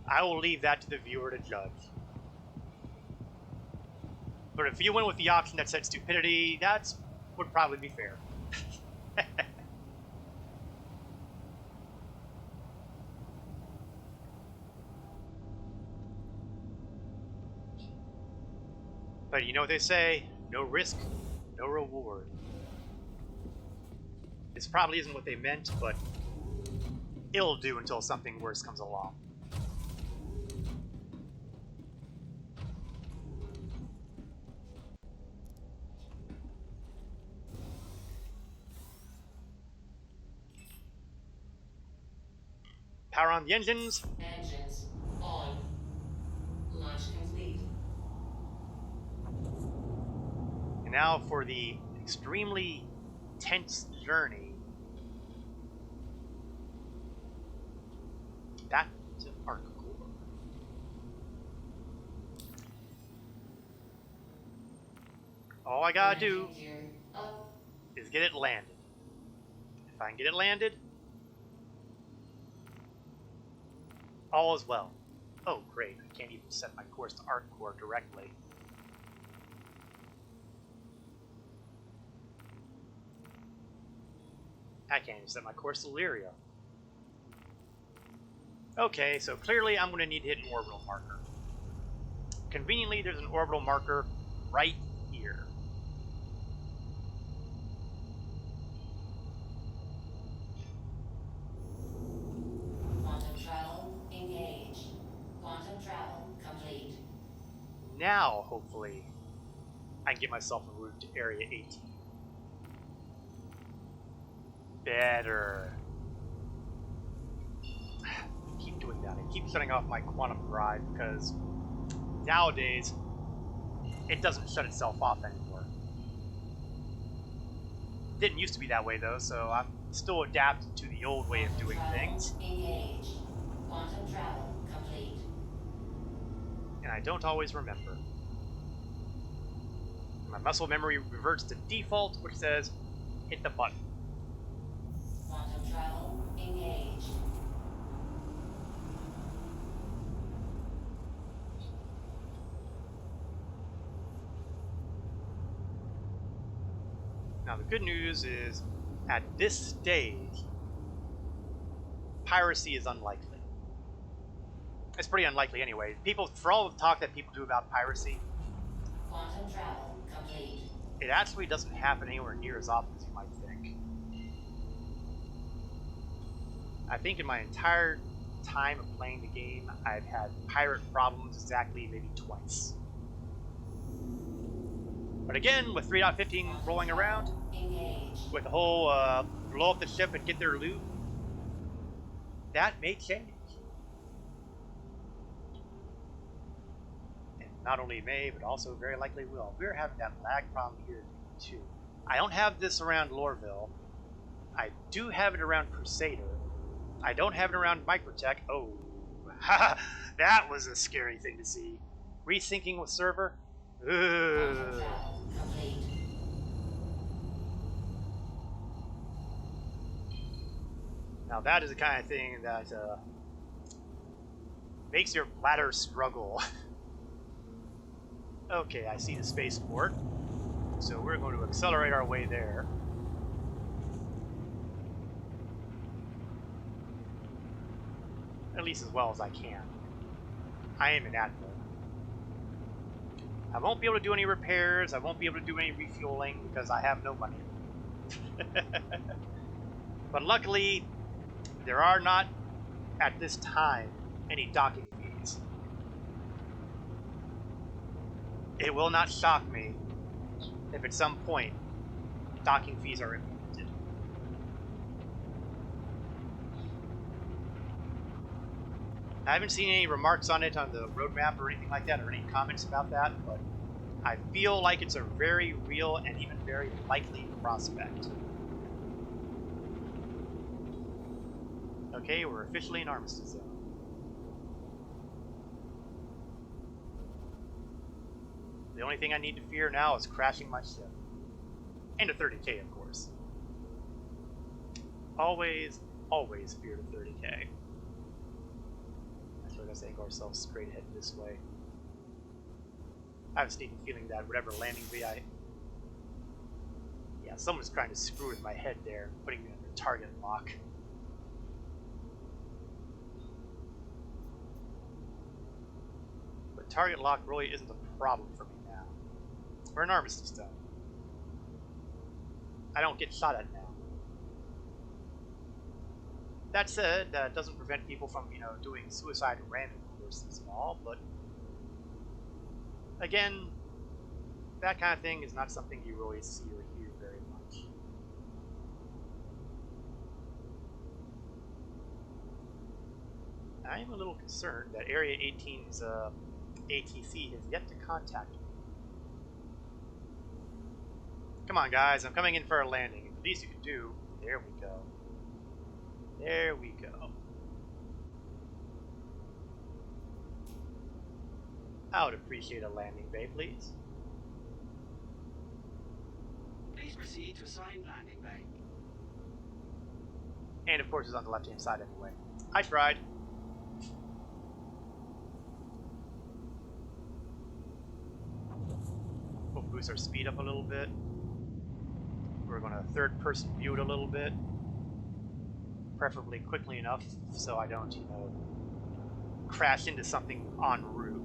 I will leave that to the viewer to judge. But if you went with the option that said stupidity, that's would probably be fair. But you know what they say, no risk, no reward. This probably isn't what they meant, but it'll do until something worse comes along. Power on the engines. Engines on. Launch complete. And now for the extremely tense journey back to Arc Core. All I gotta do Gear up. is get it landed. If I can get it landed, all is well. Oh, great. I can't even set my course to Arc Core directly. I can't even set my course to Lyria. Okay, so clearly I'm going to need to hit an orbital marker. Conveniently, there's an orbital marker right here. Quantum travel engaged. Quantum travel complete. Now, hopefully, I can get myself a route to Area 18. Better. Keep doing that. I keep shutting off my quantum drive because nowadays it doesn't shut itself off anymore. Didn't used to be that way though, so I'm still adapted to the old way of doing things. Engaged. Quantum travel complete. And I don't always remember. My muscle memory reverts to default, which says hit the button. Quantum travel engaged. Now the good news is, at this stage, piracy is unlikely. It's pretty unlikely anyway. People, for all the talk that people do about piracy, Quantum travel complete. it actually doesn't happen anywhere near as often as you might think. I think in my entire time of playing the game, I've had pirate problems exactly maybe twice. But again, with 3.15 rolling around, Engaged. with the whole blow up the ship and get their loot, that may change. And not only may, but also very likely will. We're having that lag problem here too. I don't have this around Lorville. I do have it around Crusader. I don't have it around Microtech. Oh, that was a scary thing to see. Resyncing with server? Ugh. Complete. Now that is the kind of thing that makes your bladder struggle. Okay, I see the spaceport. So we're going to accelerate our way there. At least as well as I can. I am an admiral. I won't be able to do any repairs. I won't be able to do any refueling because I have no money. But luckily, there are not, at this time, any docking fees. It will not shock me if at some point docking fees are implemented. I haven't seen any remarks on it on the roadmap or anything like that, or any comments about that, but I feel like it's a very real and even very likely prospect. Okay, we're officially in Armistice Zone. The only thing I need to fear now is crashing my ship. And a 30k, of course. Always, always fear the 30k. Actually, let's angle ourselves straight ahead this way. I have a sneaking feeling that whatever landing we yeah, Yeah, someone's trying to screw with my head there, putting me under target lock. But target lock really isn't a problem for me now. We're an armistice done. I don't get shot at now. That said, that doesn't prevent people from, doing suicide random courses and all, but again, that kind of thing is not something you really see or hear very much. I am a little concerned that Area 18's ATC has yet to contact me. Come on, guys, I'm coming in for a landing. The least you can do. There we go. There we go. I would appreciate a landing bay, please. Please proceed to assigned landing bay. And of course, it's on the left-hand side anyway. I tried. We'll boost our speed up a little bit. We're going to third-person view it a little bit. Preferably quickly enough so I don't, crash into something en route.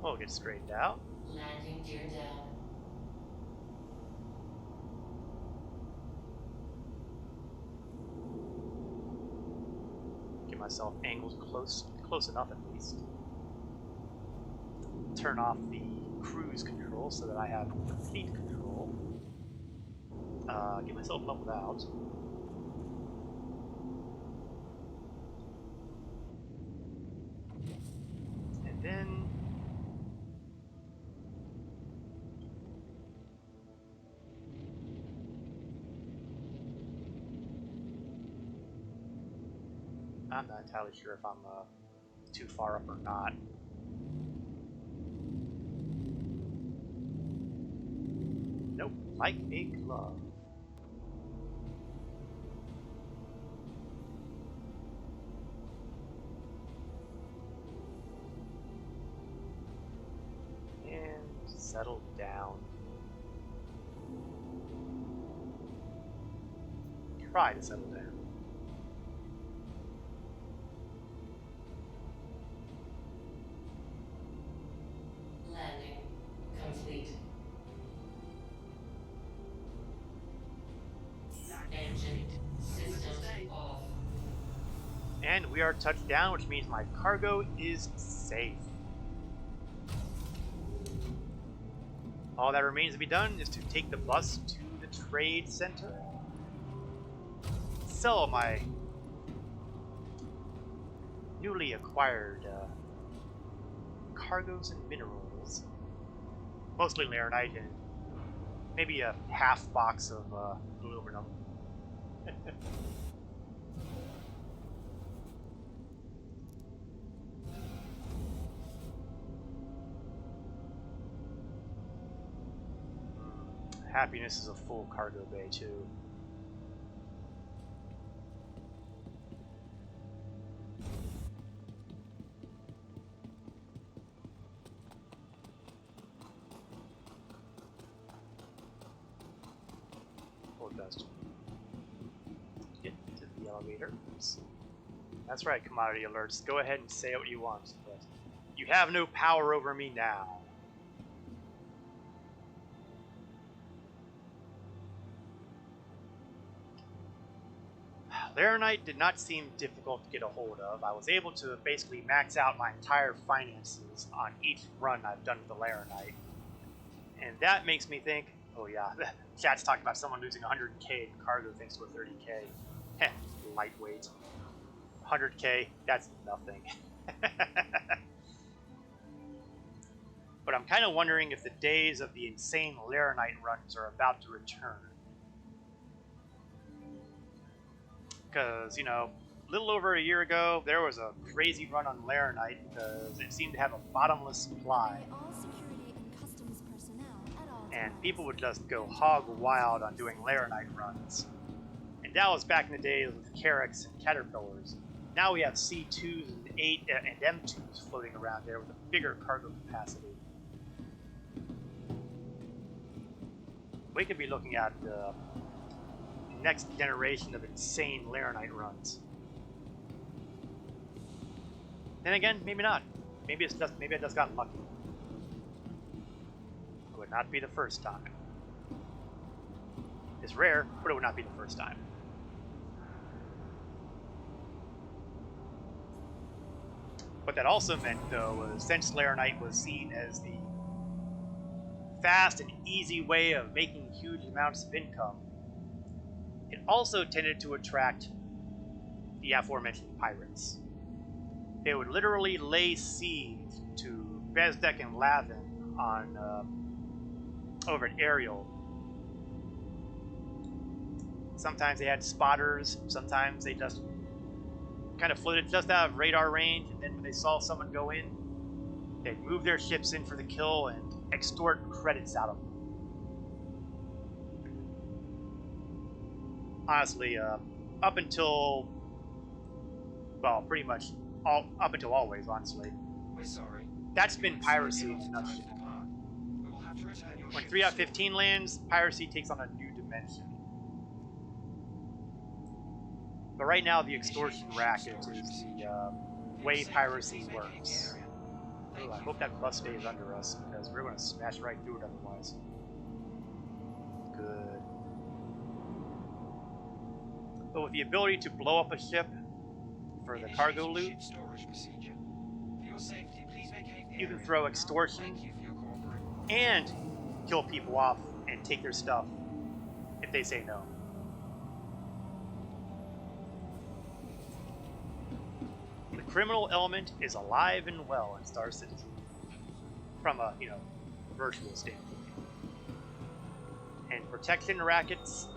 We'll get straightened out. Landing gear down. Get myself angled close enough at least. Turn off the cruise control so that I have complete control. Get myself leveled out. And then I'm not entirely sure if I'm too far up or not. Nope, like a glove. And settle down. Try to settle down. Landing complete. Engine systems off. And we are touched down, which means my cargo is safe. All that remains to be done is to take the bus to the trade center, sell my newly acquired cargoes and minerals, mostly laranite and maybe a half box of aluminum. Happiness is a full cargo bay too. Full dust. Get to the elevators. That's right, commodity alerts. Go ahead and say what you want, but you have no power over me now. Laranite did not seem difficult to get a hold of. I was able to basically max out my entire finances on each run I've done with the Laranite. And that makes me think, oh yeah, chat's talking about someone losing 100k in cargo thanks to a 30k. Heh, lightweight. 100k, that's nothing. But I'm kind of wondering if the days of the insane Laranite runs are about to return. Because, a little over a year ago, there was a crazy run on Laranite because it seemed to have a bottomless supply. All security and customs personnel at all And times. people would just go hog wild on doing Laranite runs. And that was back in the days with Carracks and Caterpillars. Now we have C2s and M2s floating around there with a bigger cargo capacity. We could be looking at the next generation of insane Laranite runs. Then again, maybe not. Maybe I just got lucky. It would not be the first time. It's rare, but it would not be the first time. What that also meant, though, was since Laranite was seen as the fast and easy way of making huge amounts of income, it also tended to attract the aforementioned pirates. They would literally lay siege to Bezdek and Lavin on over at Ariel. Sometimes they had spotters, sometimes they just kind of floated just out of radar range, and then when they saw someone go in, they'd move their ships in for the kill and extort credits out of them. Honestly, up until, well, pretty much up until always, honestly. We're sorry. That's been piracy in a nutshell. We will have to return your When ship 3 out of soon. 15 lands, piracy takes on a new dimension. But right now, the extortion racket is the way piracy works. Oh, I hope that bus stays under us, because we're going to smash right through it otherwise. Good. But with the ability to blow up a ship for the cargo loot, Ship storage procedure. For your safety, please vacate the you can area. throw extortion Thank you for your cooperation. and kill people off and take their stuff if they say no. The criminal element is alive and well in Star Citizen from a, virtual standpoint. And protection rackets,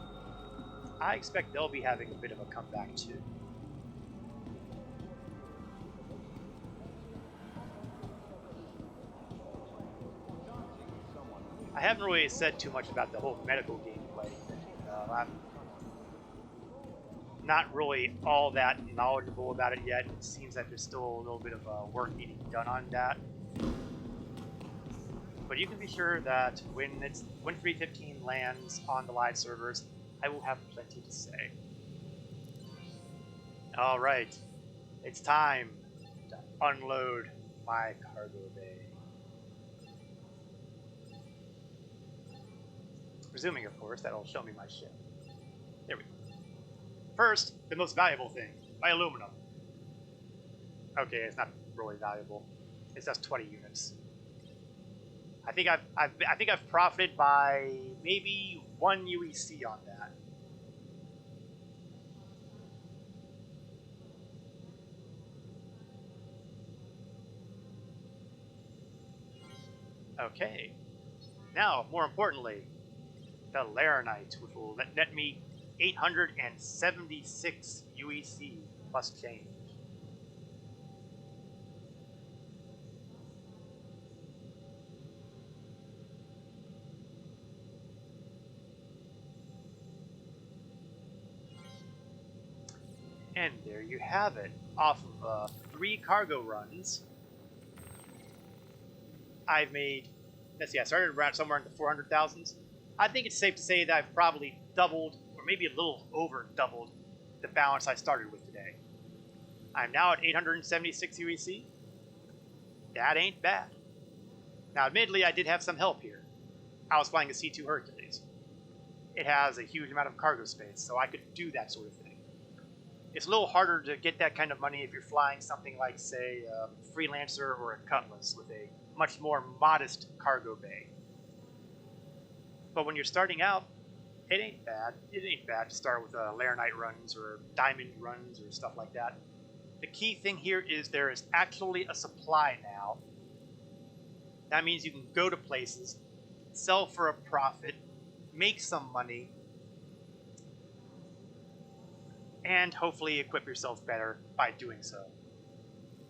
I expect they'll be having a bit of a comeback too. I haven't really said too much about the whole medical gameplay thing. I'm not really all that knowledgeable about it yet. It seems that there's still a little bit of work needing done on that. But you can be sure that when 315 lands on the live servers, I will have plenty to say. All right, it's time to unload my cargo bay. Presuming, of course, that'll show me my ship. There we go. First, the most valuable thing, my aluminum. Okay, it's not really valuable. It's just 20 units. I think I've profited by maybe 1 UEC on that. Okay. Now, more importantly, the Laranite, which will net me 876 UEC plus change. And there you have it. Off of 3 cargo runs, I've made, let's see, I started around somewhere in the 400,000s. I think it's safe to say that I've probably doubled, or maybe a little over doubled, the balance I started with today. I'm now at 876 UEC. That ain't bad. Now, admittedly, I did have some help here. I was flying a C2 Hercules. It has a huge amount of cargo space, so I could do that sort of thing. It's a little harder to get that kind of money if you're flying something like, say, a Freelancer or a Cutlass with a much more modest cargo bay. But when you're starting out, it ain't bad. It ain't bad to start with Laranite runs or Diamond runs or stuff like that. The key thing here is there is actually a supply now. That means you can go to places, sell for a profit, make some money, and hopefully equip yourself better by doing so.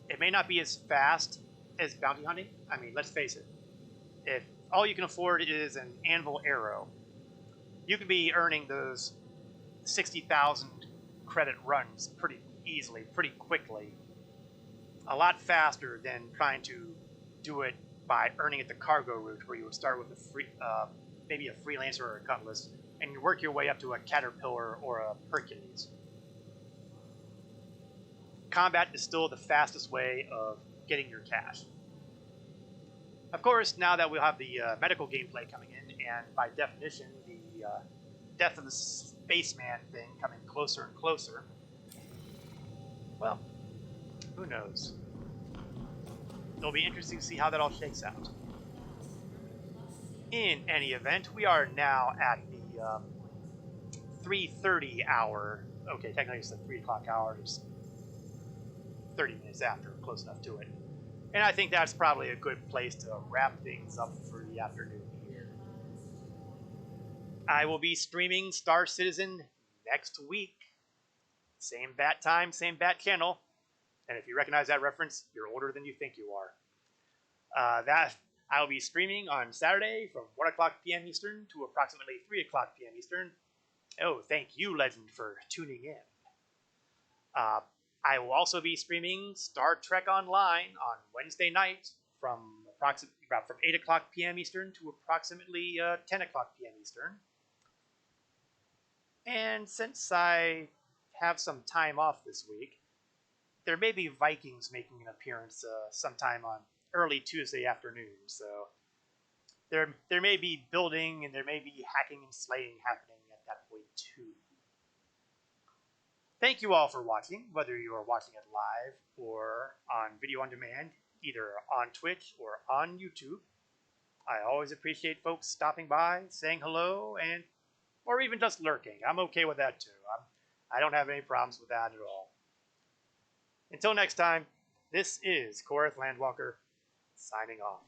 It may not be as fast as bounty hunting. I mean, let's face it. If all you can afford is an anvil arrow, you could be earning those 60,000 credit runs pretty easily, pretty quickly. A lot faster than trying to do it by earning at the cargo route, where you would start with maybe a freelancer or a cutlass, and you work your way up to a caterpillar or a Hercules. Combat is still the fastest way of getting your cash. Of course, now that we'll have the medical gameplay coming in, and by definition, the death of the spaceman thing coming closer and closer, well, who knows? It'll be interesting to see how that all shakes out. In any event, we are now at the 3:30 hour. Okay, technically it's the 3 o'clock hour. It's 30 minutes after, close enough to it. And I think that's probably a good place to wrap things up for the afternoon here. I will be streaming Star Citizen next week. Same bat time, same bat channel. And if you recognize that reference, you're older than you think you are. That I will be streaming on Saturday from 1 o'clock p.m. Eastern to approximately 3 o'clock p.m. Eastern. Oh, thank you, Legend, for tuning in. I will also be streaming Star Trek Online on Wednesday night from 8 o'clock p.m. Eastern to approximately 10 o'clock p.m. Eastern. And since I have some time off this week, there may be Vikings making an appearance sometime on early Tuesday afternoon. So there may be building and there may be hacking and slaying happening at that point too. Thank you all for watching, whether you are watching it live or on video on demand, either on Twitch or on YouTube. I always appreciate folks stopping by, saying hello, or even just lurking. I'm okay with that too. I don't have any problems with that at all. Until next time, this is Korath Landwalker, signing off.